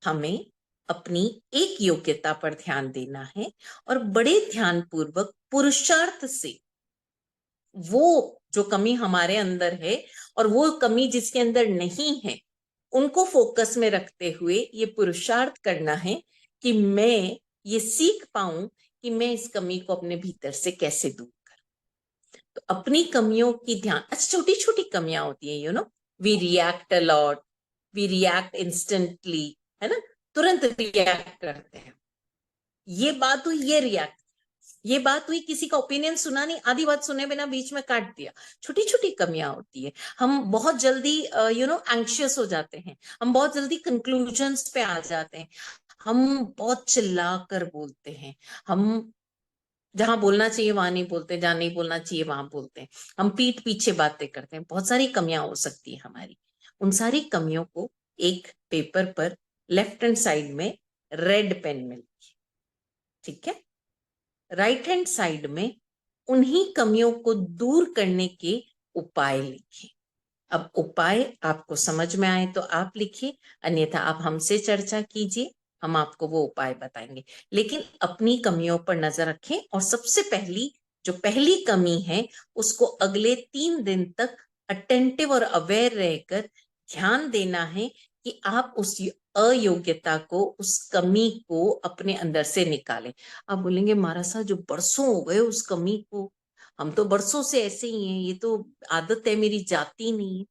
हमें अपनी एक योग्यता पर ध्यान देना है, और बड़े ध्यान पूर्वक पुरुषार्थ से वो जो कमी हमारे अंदर है और वो कमी जिसके अंदर नहीं है, उनको फोकस में रखते हुए ये पुरुषार्थ करना है कि मैं ये सीख पाऊं कि मैं इस कमी को अपने भीतर से कैसे दूर करूं। तो अपनी कमियों की ध्यान, अच्छा छोटी छोटी कमियां होती है, we react a lot, we react instantly, है ना, तुरंत रिएक्ट करते हैं। ये बात हुई, ये रिएक्ट, ये बात हुई, किसी का ओपिनियन सुना नहीं, आधी बात सुने बिना बीच में काट दिया। छोटी छोटी कमियां होती है। हम बहुत जल्दी एंग्शियस हो जाते हैं, हम बहुत जल्दी कंक्लूजन्स पे आ जाते हैं, हम बहुत चिल्ला कर बोलते हैं, हम जहां बोलना चाहिए वहां नहीं बोलते, जहां नहीं बोलना चाहिए वहां बोलते हैं, हम पीठ पीछे बातें करते हैं। बहुत सारी कमियां हो सकती है हमारी। उन सारी कमियों को एक पेपर पर लेफ्ट हैंड साइड में रेड पेन में लिखिए, ठीक है? राइट हैंड साइड में उन्हीं कमियों को दूर करने के उपाय लिखिए। अब उपाय आपको समझ में आए तो आप लिखिए, अन्यथा आप हमसे चर्चा कीजिए, हम आपको वो उपाय बताएंगे। लेकिन अपनी कमियों पर नजर रखें, और सबसे पहली, जो पहली कमी है, उसको अगले 3 दिन तक अटेंटिव और अवेयर रहकर ध्यान देना है कि आप उस अयोग्यता को, उस कमी को अपने अंदर से निकालें। आप बोलेंगे, महाराज साहब जो बरसों हो गए उस कमी को, हम तो बरसों से ऐसे ही हैं, ये तो आदत है, मेरी जाती नहीं है।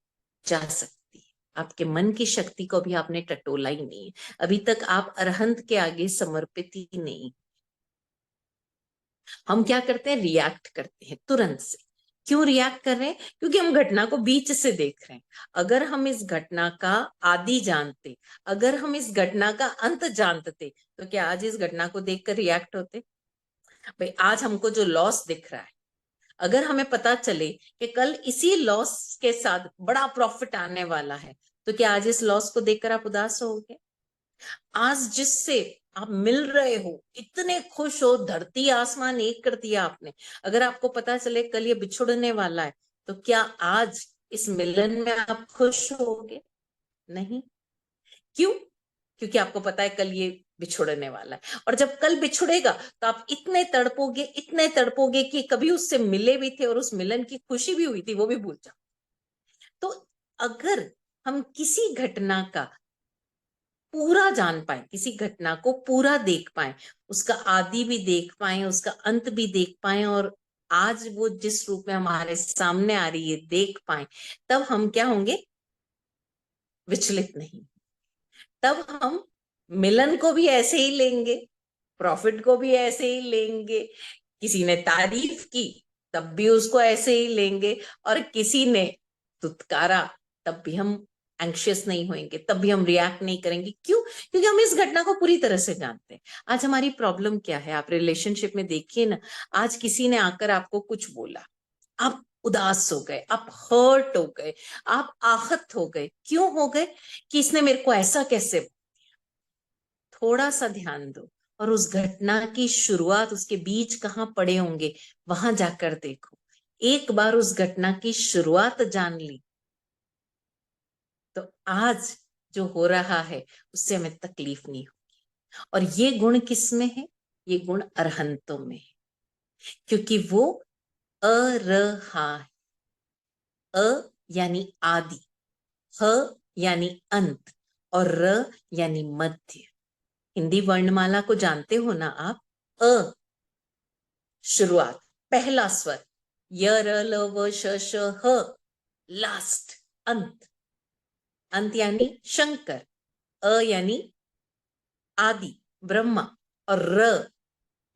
जा सकती है, आपके मन की शक्ति को भी आपने टटोला ही नहीं है, अभी तक आप अरहंत के आगे समर्पित ही नहीं। हम क्या करते हैं? रिएक्ट करते हैं तुरंत से। क्यों रिएक्ट कर रहे हैं? क्योंकि हम घटना को बीच से देख रहे हैं। अगर हम इस घटना का आदि जानते, अगर हम इस घटना का अंत जानते, तो क्या आज इस घटना को देखकर रिएक्ट होते? भाई आज हमको जो लॉस दिख रहा है, अगर हमें पता चले कि कल इसी लॉस के साथ बड़ा प्रॉफिट आने वाला है, तो क्या आज इस लॉस को देखकर आप उदास होगे? आज जिससे आप मिल रहे हो, इतने खुश हो, धरती आसमान एक कर दिया आपने, अगर आपको पता चले कल ये बिछुड़ने वाला है, तो क्या आज इस मिलन में आप खुश होगे? नहीं। क्यों? क्योंकि आपको पता है कल ये बिछुड़ने वाला है, और जब कल बिछुड़ेगा तो आप इतने तड़पोगे कि कभी उससे मिले भी थे और उस मिलन की खुशी भी हुई थी वो भी भूल जाओ। तो अगर हम किसी घटना का पूरा जान पाए, किसी घटना को पूरा देख पाए, उसका आदि भी देख पाए, उसका अंत भी देख पाए, और आज वो जिस रूप में हमारे सामने आ रही है देख पाए, तब हम क्या होंगे? विचलित नहीं। तब हम मिलन को भी ऐसे ही लेंगे, प्रॉफिट को भी ऐसे ही लेंगे, किसी ने तारीफ की तब भी उसको ऐसे ही लेंगे, और किसी ने तुत्कारा तब भी हम एंक्शियस नहीं होंगे, तब भी हम रिएक्ट नहीं करेंगे। क्यों? क्योंकि हम इस घटना को पूरी तरह से जानते हैं। आज हमारी प्रॉब्लम क्या है, आप रिलेशनशिप में देखिए ना, आज किसी ने आकर आपको कुछ बोला, आप उदास हो गए, आप हर्ट हो गए, आप आहत हो गए। क्यों हो गए? कि इसने मेरे को ऐसा कैसे। थोड़ा सा ध्यान दो और उस घटना की शुरुआत, उसके बीज कहाँ पड़े होंगे, वहां जाकर देखो। एक बार उस घटना की शुरुआत जान ली तो आज जो हो रहा है उससे हमें तकलीफ नहीं होगी। और ये गुण किस में है? ये गुण अरहंतों में है, क्योंकि वो अरहा है। अ यानी आदि, ह यानी अंत, और र यानी मध्य। हिंदी वर्णमाला को जानते हो ना आप? अ शुरुआत, पहला स्वर, य र ल व श श ह, लास्ट, अंत। अंत यानी शंकर, अ यानी आदि ब्रह्मा, और र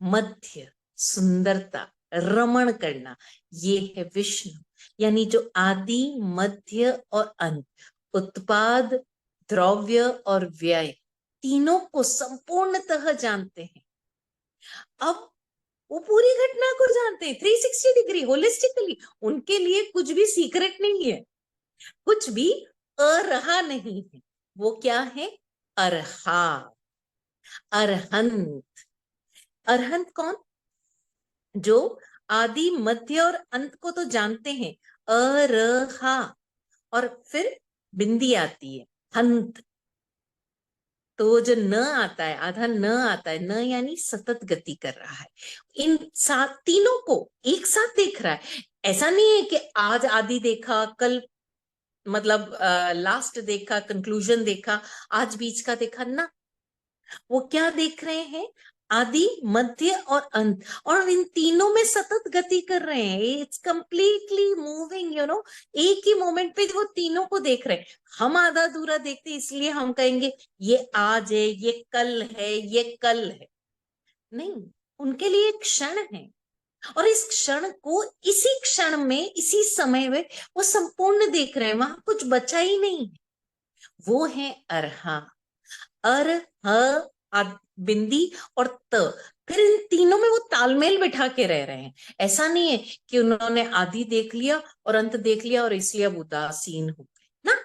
मध्य, सुंदरता, रमण करना, ये है विष्णु। यानी जो आदि, मध्य और अंत, उत्पाद, द्रव्य और व्यय, तीनों को संपूर्णतः जानते हैं। अब वो पूरी घटना को जानते हैं 360 डिग्री होलिस्टिकली। उनके लिए कुछ भी सीक्रेट नहीं है, कुछ भी अरहा नहीं है। वो क्या है? अरहा, अरहंत। अरहंत कौन? जो आदि, मध्य और अंत को तो जानते हैं, अरहा, और फिर बिंदी आती है, हंत। तो वो जो न आता है, आधा न आता है, न यानी सतत गति कर रहा है। इन सात तीनों को एक साथ देख रहा है। ऐसा नहीं है कि आज आदि देखा, कल मतलब लास्ट देखा, कंक्लूजन देखा, आज बीच का देखा ना। वो क्या देख रहे हैं? आदि, मध्य और अंत, और इन तीनों में सतत गति कर रहे हैं। इट्स कंप्लीटली मूविंग, एक ही मोमेंट पे वो तीनों को देख रहे हैं। हम आधा अधूरा देखते, इसलिए हम कहेंगे ये आज है, ये कल है, ये कल है। नहीं, उनके लिए एक क्षण है, और इस क्षण को इसी क्षण में, इसी समय में वो संपूर्ण देख रहे हैं, वहां कुछ बचा ही नहीं है। वो है अरहा। अर, ह, बिंदी और त। फिर इन तीनों में वो तालमेल बिठा के रह रहे हैं। ऐसा नहीं है कि उन्होंने आदि देख लिया और अंत देख लिया और इसलिए अब उदासीन हो गए ना।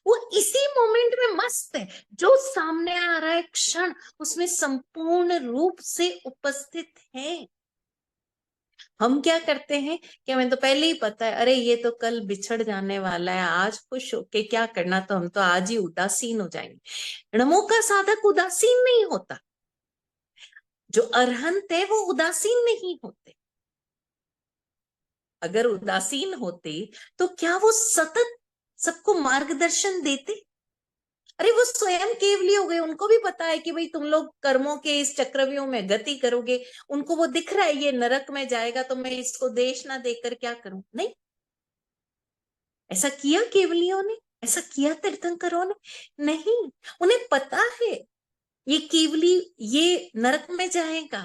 वो इसी मोमेंट में मस्त है, जो सामने आ रहा है क्षण, उसमें संपूर्ण रूप से उपस्थित है। हम क्या करते हैं कि हमें तो पहले ही पता है, अरे ये तो कल बिछड़ जाने वाला है, आज खुश होके क्या करना, तो हम तो आज ही उदासीन हो जाएंगे। णमो का साधक उदासीन नहीं होता, जो अरहंत है वो उदासीन नहीं होते। अगर उदासीन होते तो क्या वो सतत सबको मार्गदर्शन देते? अरे वो स्वयं केवली हो गए, उनको भी पता है कि भाई तुम लोग कर्मों के इस चक्रव्यूह में गति करोगे। उनको वो दिख रहा है ये नरक में जाएगा, तो मैं इसको देश ना देकर क्या करूं? नहीं, ऐसा किया केवलियों ने, ऐसा किया तीर्थंकरों ने? नहीं। उन्हें पता है ये केवली, ये नरक में जाएगा,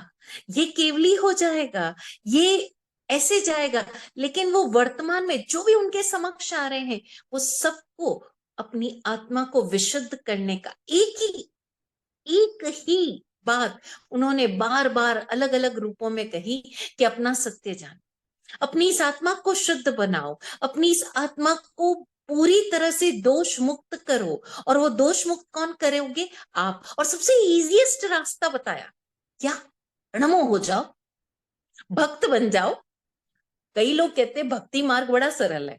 ये केवली हो जाएगा, ये ऐसे जाएगा, लेकिन वो वर्तमान में जो भी उनके समक्ष आ रहे हैं, वो सबको अपनी आत्मा को विशुद्ध करने का एक ही बात उन्होंने बार बार अलग अलग रूपों में कही कि अपना सत्य जान। अपनी इस आत्मा को शुद्ध बनाओ, अपनी इस आत्मा को पूरी तरह से दोष मुक्त करो। और वो दोष मुक्त कौन करोगे? आप। और सबसे इजीएस्ट रास्ता बताया क्या? नमो हो जाओ, भक्त बन जाओ। कई लोग कहते हैं भक्ति मार्ग बड़ा सरल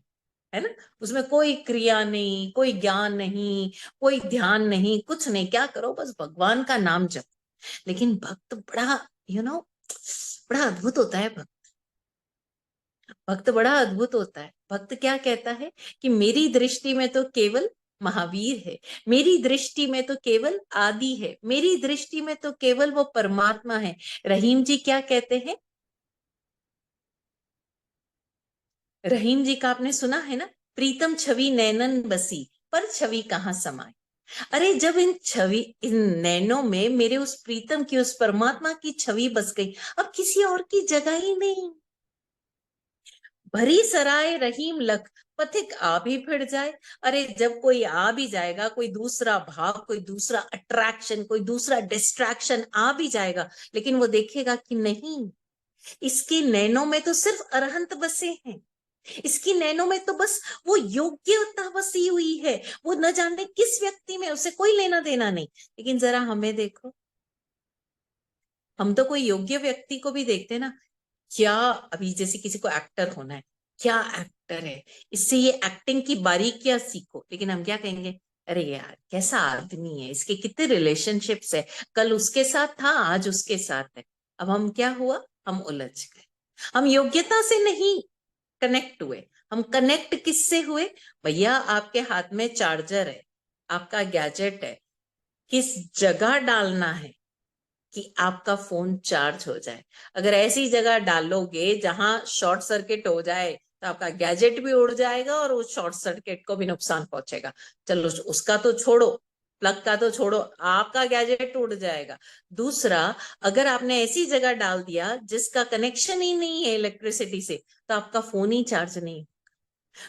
है ना, उसमें कोई क्रिया नहीं, कोई ज्ञान नहीं, कोई ध्यान नहीं, कुछ नहीं, क्या करो बस भगवान का नाम जप। लेकिन भक्त बड़ा बड़ा अद्भुत होता है। भक्त बड़ा अद्भुत होता है। भक्त क्या कहता है कि मेरी दृष्टि में तो केवल महावीर है, मेरी दृष्टि में तो केवल आदि है, मेरी दृष्टि में तो केवल वो परमात्मा है। रहीम जी क्या कहते हैं? रहीम जी का आपने सुना है ना, प्रीतम छवि नैनन बसी, पर छवि कहाँ समाए। अरे जब इन नैनों में मेरे उस प्रीतम की, उस परमात्मा की छवि बस गई, अब किसी और की जगह ही नहीं। भरी सराय रहीम लख, पथिक आ भी फिर जाए। अरे जब कोई आ भी जाएगा, कोई दूसरा भाव, कोई दूसरा अट्रैक्शन, कोई दूसरा डिस्ट्रैक्शन आ भी जाएगा, लेकिन वो देखेगा कि नहीं, इसके नैनों में तो सिर्फ अरहंत बसे हैं, इसकी नैनों में तो बस वो योग्यता बसी हुई है। वो न जाने किस व्यक्ति में, उसे कोई लेना देना नहीं। लेकिन जरा हमें देखो, हम तो कोई योग्य व्यक्ति को भी देखते हैं ना, क्या अभी जैसे किसी को एक्टर होना है, क्या एक्टर है, इससे ये एक्टिंग की बारीकियां सीखो। लेकिन हम क्या कहेंगे? अरे यार कैसा आदमी है, इसके कितने रिलेशनशिप्स है, कल उसके साथ था, आज उसके साथ है। अब हम क्या हुआ? हम उलझ गए। हम योग्यता से नहीं कनेक्ट हुए, हम कनेक्ट किससे हुए? भैया आपके हाथ में चार्जर है, आपका गैजेट है, किस जगह डालना है कि आपका फोन चार्ज हो जाए। अगर ऐसी जगह डालोगे जहां शॉर्ट सर्किट हो जाए, तो आपका गैजेट भी उड़ जाएगा और उस शॉर्ट सर्किट को भी नुकसान पहुंचेगा। चलो उसका तो छोड़ो, प्लग का तो छोड़ो, आपका गैजेट उड़ जाएगा। दूसरा, अगर आपने ऐसी जगह डाल दिया जिसका कनेक्शन ही नहीं है इलेक्ट्रिसिटी से, तो आपका फोन ही चार्ज नहीं।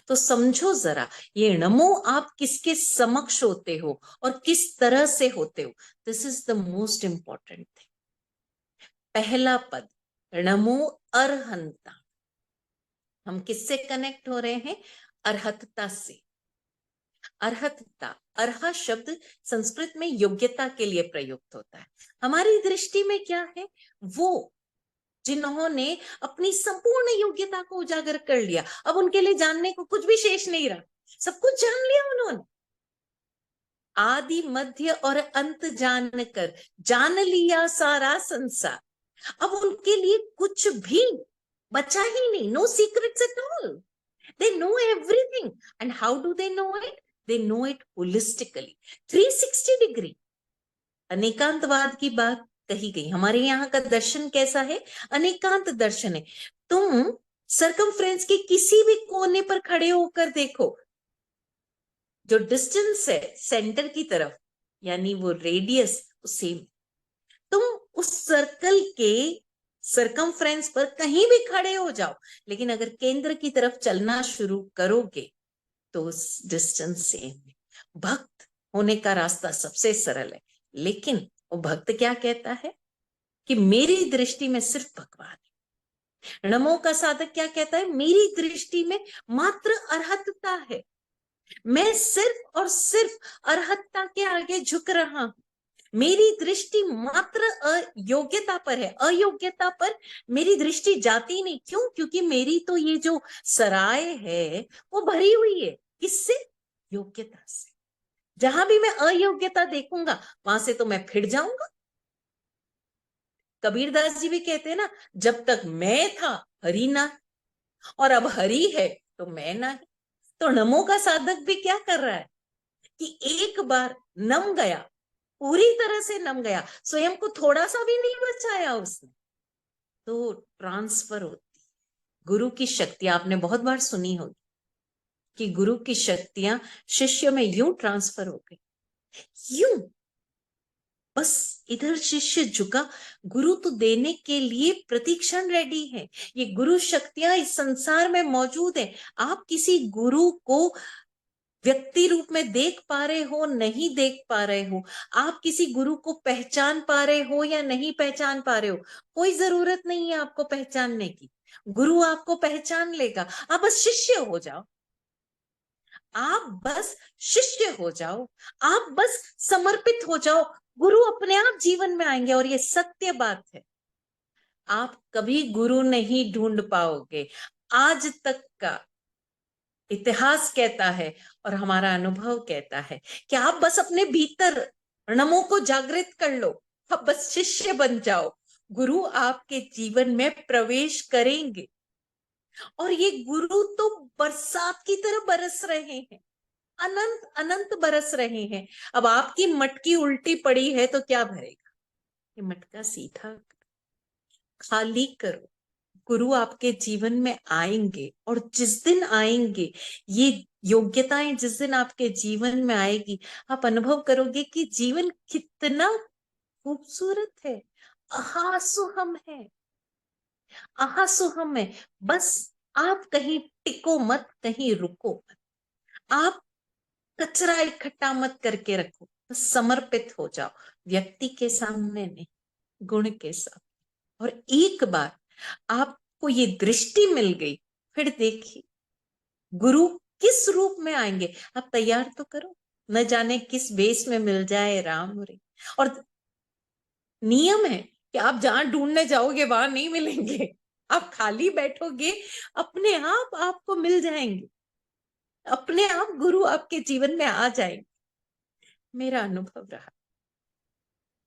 तो समझो जरा, ये नमो आप किसके समक्ष होते हो और किस तरह से होते हो। This is the most important thing. पहला पद नमो अरहंता, हम किससे कनेक्ट हो रहे हैं? अरहतता से। अरहतता, अर्ह शब्द संस्कृत में योग्यता के लिए प्रयुक्त होता है। हमारी दृष्टि में क्या है? वो जिन्होंने अपनी संपूर्ण योग्यता को उजागर कर लिया, अब उनके लिए जानने को कुछ भी शेष नहीं रहा, सब कुछ जान लिया उन्होंने। आदि मध्य और अंत जानकर जान लिया सारा संसार। अब उनके लिए कुछ भी बचा ही नहीं, no secrets at all. They know everything. And how do they know it? They know it holistically, 360 degree. अनेकांतवाद की बात कही गई। हमारे यहाँ का दर्शन कैसा है? अनेकांत दर्शन है। तुम सरकमफ्रेंस के किसी भी कोने पर खड़े होकर देखो, जो डिस्टेंस है सेंटर की तरफ, यानी वो रेडियस सेम। तुम उस सर्कल के सरकमफ्रेंस पर कहीं भी खड़े हो जाओ, लेकिन अगर केंद्र की तरफ चलना शुरू करोगे तो उस डिस्टेंस सेम है। भक्त होने का रास्ता सबसे सरल है, लेकिन वो भक्त क्या कहता है कि मेरी दृष्टि में सिर्फ भगवान है। नमो का साधक क्या कहता है? मेरी दृष्टि में मात्र अरहतता है, मैं सिर्फ और सिर्फ अरहतता के आगे झुक रहा हूं। मेरी दृष्टि मात्र अयोग्यता पर है, अयोग्यता पर मेरी दृष्टि जाती नहीं। क्यों? क्योंकि मेरी तो ये जो सराय है वो भरी हुई है, किससे? योग्यता से। जहां भी मैं अयोग्यता देखूंगा वहां से तो मैं फिर जाऊंगा। कबीरदास जी भी कहते हैं ना, जब तक मैं था हरि ना, और अब हरि है तो मैं ना। तो नमो का साधक भी क्या कर रहा है कि एक बार नम गया, पूरी तरह से नम गया, स्वयं को थोड़ा सा भी नहीं बचाया उसने, तो ट्रांसफर होती। गुरु की शक्ति आपने बहुत बार सुनी होगी कि गुरु की शक्तियां शिष्य में यूं ट्रांसफर हो गई, यूं। बस इधर शिष्य झुका, गुरु तो देने के लिए प्रतीक्षण रेडी है। ये गुरु शक्तियां इस संसार में मौजूद है। आप किसी गुरु को व्यक्ति रूप में देख पा रहे हो, नहीं देख पा रहे हो, आप किसी गुरु को पहचान पा रहे हो या नहीं पहचान पा रहे हो, कोई जरूरत नहीं है आपको पहचानने की। गुरु आपको पहचान लेगा। आप बस शिष्य हो जाओ, आप बस शिष्य हो जाओ, आप बस समर्पित हो जाओ, गुरु अपने आप जीवन में आएंगे। और ये सत्य बात है, आप कभी गुरु नहीं ढूंढ पाओगे। आज तक का इतिहास कहता है और हमारा अनुभव कहता है कि आप बस अपने भीतर नमो को जागृत कर लो, आप बस शिष्य बन जाओ, गुरु आपके जीवन में प्रवेश करेंगे। और ये गुरु तो बरसात की तरह बरस रहे हैं, अनंत अनंत बरस रहे हैं। अब आपकी मटकी उल्टी पड़ी है तो क्या भरेगा? ये मटका सीधा खाली करो, गुरु आपके जीवन में आएंगे। और जिस दिन आएंगे, ये योग्यताएं जिस दिन आपके जीवन में आएगी, आप अनुभव करोगे कि जीवन कितना खूबसूरत है, अहासुहम है, अहासुहम है। बस आप कहीं टिको मत, कहीं रुको मत, आप कचरा इकट्ठा मत करके रखो, बस समर्पित हो जाओ, व्यक्ति के सामने नहीं, गुण के साथ। और एक बार आपको ये दृष्टि मिल गई, फिर देखिए गुरु किस रूप में आएंगे। आप तैयार तो करो, न जाने किस वेश में मिल जाए राम रे। और नियम है कि आप जहां ढूंढने जाओगे वहां नहीं मिलेंगे, आप खाली बैठोगे, अपने आप आपको मिल जाएंगे, अपने आप गुरु आपके जीवन में आ जाएंगे। मेरा अनुभव रहा,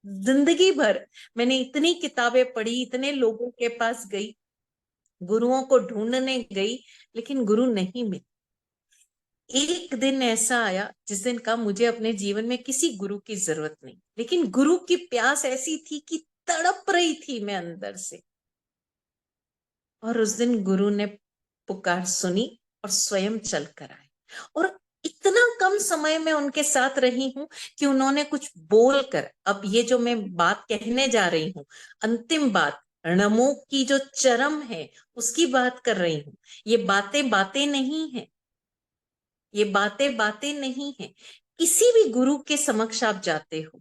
जिंदगी भर मैंने इतनी किताबें पढ़ी, इतने लोगों के पास गई, गुरुओं को ढूंढने गई, लेकिन गुरु नहीं मिले। एक दिन ऐसा आया जिस दिन का मुझे अपने जीवन में किसी गुरु की जरूरत नहीं, लेकिन गुरु की प्यास ऐसी थी कि तड़प रही थी मैं अंदर से। और उस दिन गुरु ने पुकार सुनी और स्वयं चल कर आए। और इतना कम समय में उनके साथ रही हूं कि उन्होंने कुछ बोलकर, अब ये जो मैं बात कहने जा रही हूं, अंतिम बात, नमो की जो चरम है उसकी बात कर रही हूं। ये बातें बातें नहीं है, ये बातें बातें नहीं है। किसी भी गुरु के समक्ष आप जाते हो,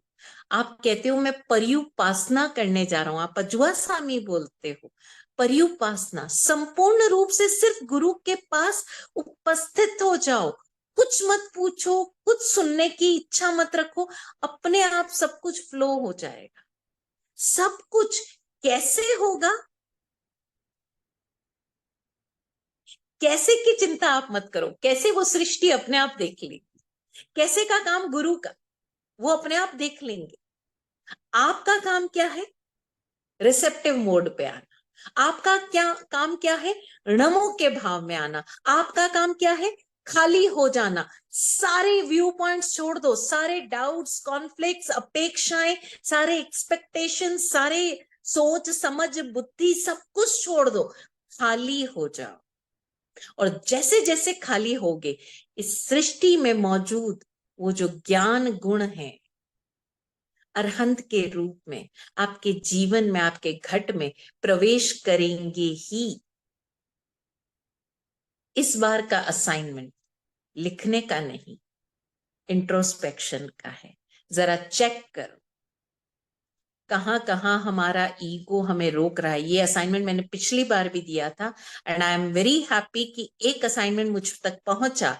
आप कहते हो मैं पर्युपासना करने जा रहा हूं, आप अजुआ सामी बोलते हो, पर्युपासना, संपूर्ण रूप से सिर्फ गुरु के पास उपस्थित हो जाओ, कुछ मत पूछो, कुछ सुनने की इच्छा मत रखो, अपने आप सब कुछ फ्लो हो जाएगा। सब कुछ कैसे होगा, कैसे की चिंता आप मत करो, कैसे वो सृष्टि अपने आप देख लेगी, कैसे का काम गुरु का, वो अपने आप देख लेंगे। आपका काम क्या है? रिसेप्टिव मोड पे आना। आपका क्या काम क्या है? नमो के भाव में आना। आपका काम क्या है? खाली हो जाना, सारे व्यू पॉइंट्स छोड़ दो, सारे डाउट्स, कॉन्फ्लिक्ट्स, अपेक्षाएं, सारे एक्सपेक्टेशन, सारे सोच समझ बुद्धि, सब कुछ छोड़ दो, खाली हो जाओ। और जैसे जैसे खाली होगे, इस सृष्टि में मौजूद वो जो ज्ञान गुण है अरहंत के रूप में आपके जीवन में, आपके घट में प्रवेश करेंगे ही। इस बार का असाइनमेंट लिखने का नहीं, इंट्रोस्पेक्शन का है। जरा चेक करो कहां कहां हमारा ईगो हमें रोक रहा है। ये असाइनमेंट मैंने पिछली बार भी दिया था, and I am very happy कि एक असाइनमेंट मुझ तक पहुंचा।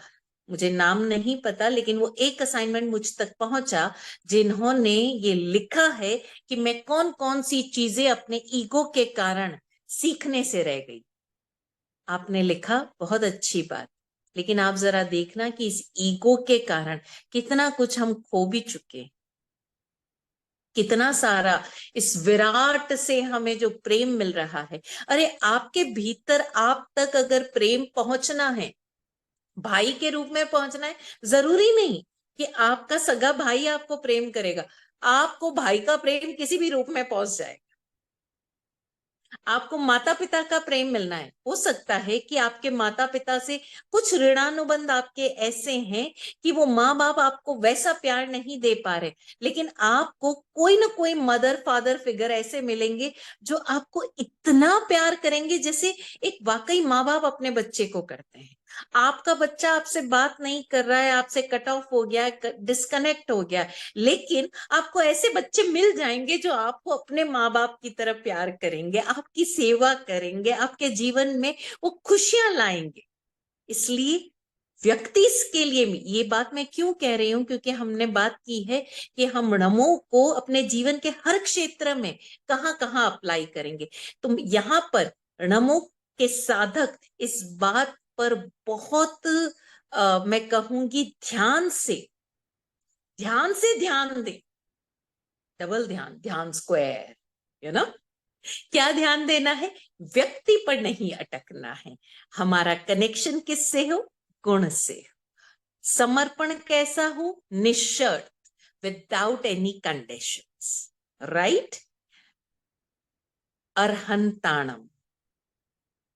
मुझे नाम नहीं पता, लेकिन वो एक असाइनमेंट मुझ तक पहुंचा जिन्होंने ये लिखा है कि मैं कौन कौन सी चीजें अपने ईगो के कारण सीखने से रह गई। आपने लिखा, बहुत अच्छी बात, लेकिन आप जरा देखना कि इस ईगो के कारण कितना कुछ हम खो भी चुके, कितना सारा इस विराट से हमें जो प्रेम मिल रहा है। अरे आपके भीतर आप तक अगर प्रेम पहुंचना है, भाई के रूप में पहुंचना है, जरूरी नहीं कि आपका सगा भाई आपको प्रेम करेगा, आपको भाई का प्रेम किसी भी रूप में पहुंच जाएगा। आपको माता पिता का प्रेम मिलना है, हो सकता है कि आपके माता पिता से कुछ ऋणानुबंध आपके ऐसे हैं कि वो माँ बाप आपको वैसा प्यार नहीं दे पा रहे, लेकिन आपको कोई ना कोई मदर फादर फिगर ऐसे मिलेंगे जो आपको इतना प्यार करेंगे जैसे एक वाकई माँ बाप अपने बच्चे को करते हैं। आपका बच्चा आपसे बात नहीं कर रहा है, आपसे कट ऑफ हो गया है, डिस्कनेक्ट हो गया है, लेकिन आपको ऐसे बच्चे मिल जाएंगे जो आपको अपने माँ बाप की तरह प्यार करेंगे, आपकी सेवा करेंगे, आपके जीवन में वो खुशियां लाएंगे। इसलिए व्यक्ति के लिए भी ये बात मैं क्यों कह रही हूं, क्योंकि हमने बात की है कि हम नमो को अपने जीवन के हर क्षेत्र में कहां कहां अप्लाई करेंगे। तो यहां पर नमो के साधक इस बात पर बहुत मैं कहूंगी ध्यान दे, डबल ध्यान, ध्यान स्क्वायर, यू नो। क्या ध्यान देना है? व्यक्ति पर नहीं अटकना है। हमारा कनेक्शन किससे हो? गुण से। समर्पण कैसा हो? निशर्त, विदाउट एनी कंडीशंस, राइट। अर्हंताणम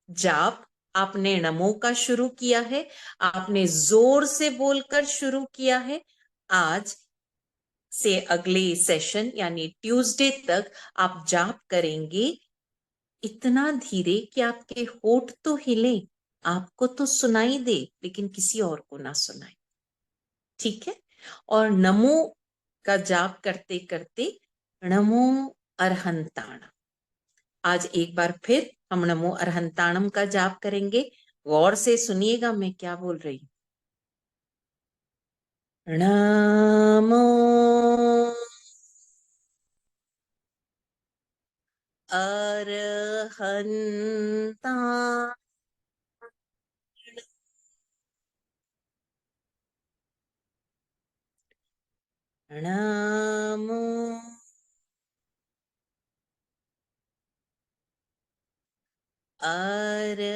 जाप आपने नमो का शुरू किया है, आपने जोर से बोलकर शुरू किया है। आज से अगले सेशन यानी ट्यूसडे तक आप जाप करेंगे इतना धीरे कि आपके होठ तो हिले, आपको तो सुनाई दे, लेकिन किसी और को ना सुनाई। ठीक है? और नमो का जाप करते करते नमो अरहंताणम। आज एक बार फिर हम नमो अरहंताणम का जाप करेंगे। गौर से सुनिएगा मैं क्या बोल रही हूं। नमो अरहंताणम। नमो अरहंताणम।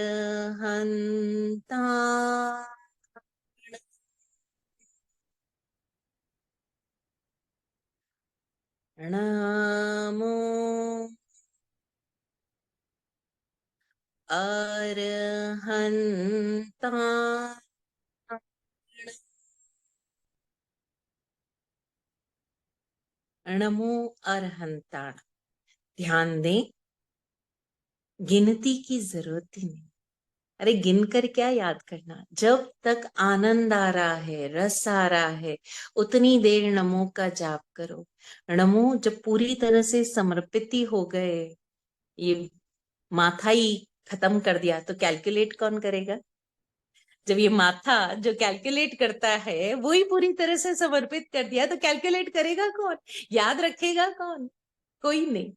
नमो अरहंताणम। नमो अरहंताणम। ध्यान दें, गिनती की जरूरत ही नहीं। अरे गिनकर क्या याद करना, जब तक आनंद आ रहा है, रस आ रहा है, उतनी देर नमो का जाप करो। नमो जब पूरी तरह से समर्पित ही हो गए, ये माथा ही खत्म कर दिया, तो कैलकुलेट कौन करेगा? जब ये माथा जो कैलकुलेट करता है वो ही पूरी तरह से समर्पित कर दिया, तो कैलकुलेट करेगा कौन? याद रखेगा कौन? कोई नहीं।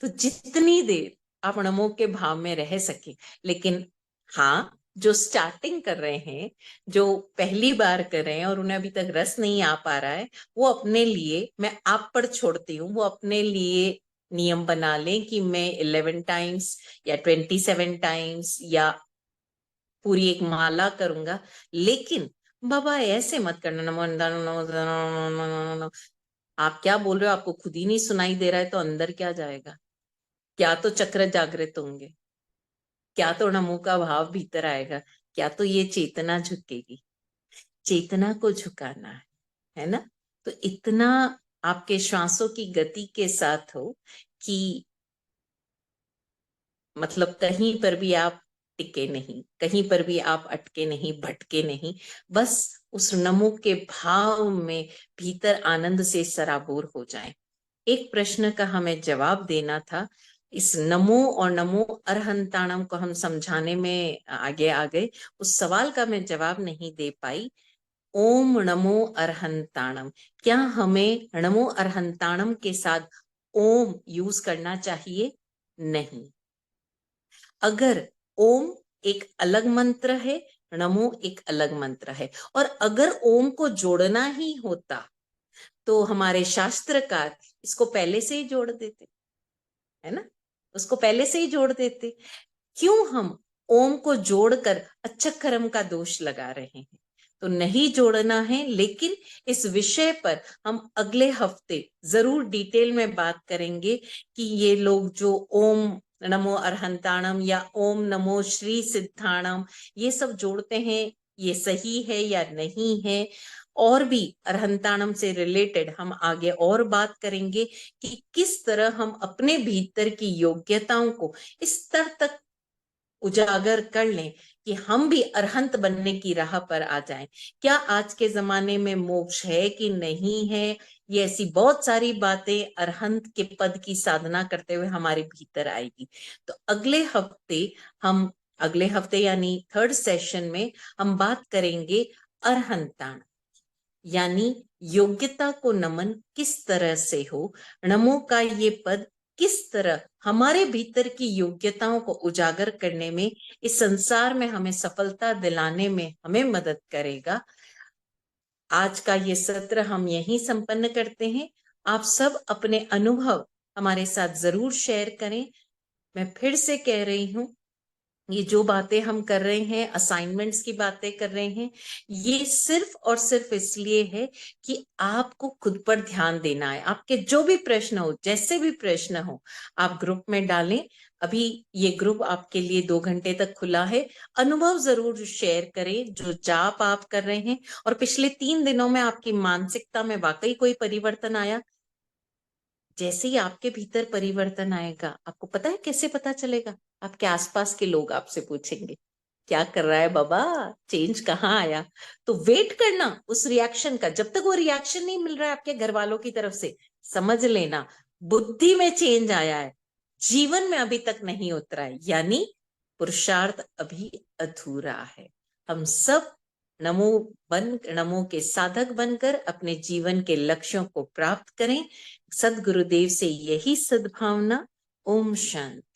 तो जितनी देर आप नमो के भाव में रह सके, लेकिन हाँ, जो स्टार्टिंग कर रहे हैं, जो पहली बार कर रहे हैं और उन्हें अभी तक रस नहीं आ पा रहा है, वो अपने लिए, मैं आप पर छोड़ती हूँ, वो अपने लिए नियम बना लें कि मैं 11 टाइम्स या 27 टाइम्स या पूरी एक माला करूंगा। लेकिन बाबा ऐसे मत करना, नमो नमो नमो नमो नमो नमो। आप क्या बोल रहे हो आपको खुद ही नहीं सुनाई दे रहा है, तो अंदर क्या जाएगा? क्या तो चक्र जागृत होंगे, क्या तो नमो का भाव भीतर आएगा, क्या तो ये चेतना झुकेगी। चेतना को झुकाना है ना? तो इतना आपके श्वासों की गति के साथ हो कि मतलब कहीं पर भी आप टिके नहीं, कहीं पर भी आप अटके नहीं, भटके नहीं, बस उस नमो के भाव में भीतर आनंद से सराबोर हो जाएं। एक प्रश्न का हमें जवाब देना था। इस नमो और नमो अरहंताणम को हम समझाने में आगे आ गए, उस सवाल का मैं जवाब नहीं दे पाई। ओम नमो अरहंताणम, क्या हमें नमो अरहंताणम के साथ ओम यूज करना चाहिए? नहीं। अगर ओम एक अलग मंत्र है, नमो एक अलग मंत्र है, और अगर ओम को जोड़ना ही होता तो हमारे शास्त्रकार इसको पहले से ही जोड़ देते, है ना? उसको पहले से ही जोड़ देते। क्यों हम ओम को जोड़कर अच्छक कर्म का दोष लगा रहे हैं? तो नहीं जोड़ना है, लेकिन इस विषय पर हम अगले हफ्ते जरूर डिटेल में बात करेंगे कि ये लोग जो ओम नमो अरहंताणम या ओम नमो श्री सिद्धाणम ये सब जोड़ते हैं, ये सही है या नहीं है। और भी अरहंताणम से रिलेटेड हम आगे और बात करेंगे कि किस तरह हम अपने भीतर की योग्यताओं को इस स्तर तक उजागर कर लें कि हम भी अरहंत बनने की राह पर आ जाएं। क्या आज के जमाने में मोक्ष है कि नहीं है, ये ऐसी बहुत सारी बातें अरहंत के पद की साधना करते हुए हमारे भीतर आएगी। तो अगले हफ्ते यानी थर्ड सेशन में हम बात करेंगे अरहंताण, यानी योग्यता को नमन किस तरह से हो। नमो का ये पद किस तरह हमारे भीतर की योग्यताओं को उजागर करने में, इस संसार में हमें सफलता दिलाने में हमें मदद करेगा। आज का ये सत्र हम यहीं संपन्न करते हैं। आप सब अपने अनुभव हमारे साथ जरूर शेयर करें। मैं फिर से कह रही हूं, ये जो बातें हम कर रहे हैं, असाइनमेंट्स की बातें कर रहे हैं, ये सिर्फ और सिर्फ इसलिए है कि आपको खुद पर ध्यान देना है। आपके जो भी प्रश्न हो, जैसे भी प्रश्न हो, आप ग्रुप में डालें। अभी ये ग्रुप आपके लिए 2 घंटे तक खुला है। अनुभव जरूर शेयर करें, जो जाप आप कर रहे हैं, और पिछले 3 दिनों में आपकी मानसिकता में वाकई कोई परिवर्तन आया। जैसे ही आपके भीतर परिवर्तन आएगा, आपको पता है कैसे पता चलेगा? आपके आसपास के लोग आपसे पूछेंगे, क्या कर रहा है बाबा, चेंज कहाँ आया? तो वेट करना उस रिएक्शन का। जब तक वो रिएक्शन नहीं मिल रहा है आपके घर वालों की तरफ से, समझ लेना बुद्धि में चेंज आया है, जीवन में अभी तक नहीं उतरा है, यानी पुरुषार्थ अभी अधूरा है। हम सब नमो के साधक बनकर अपने जीवन के लक्ष्यों को प्राप्त करें। सदगुरुदेव से यही सद्भावना। ओम शांति।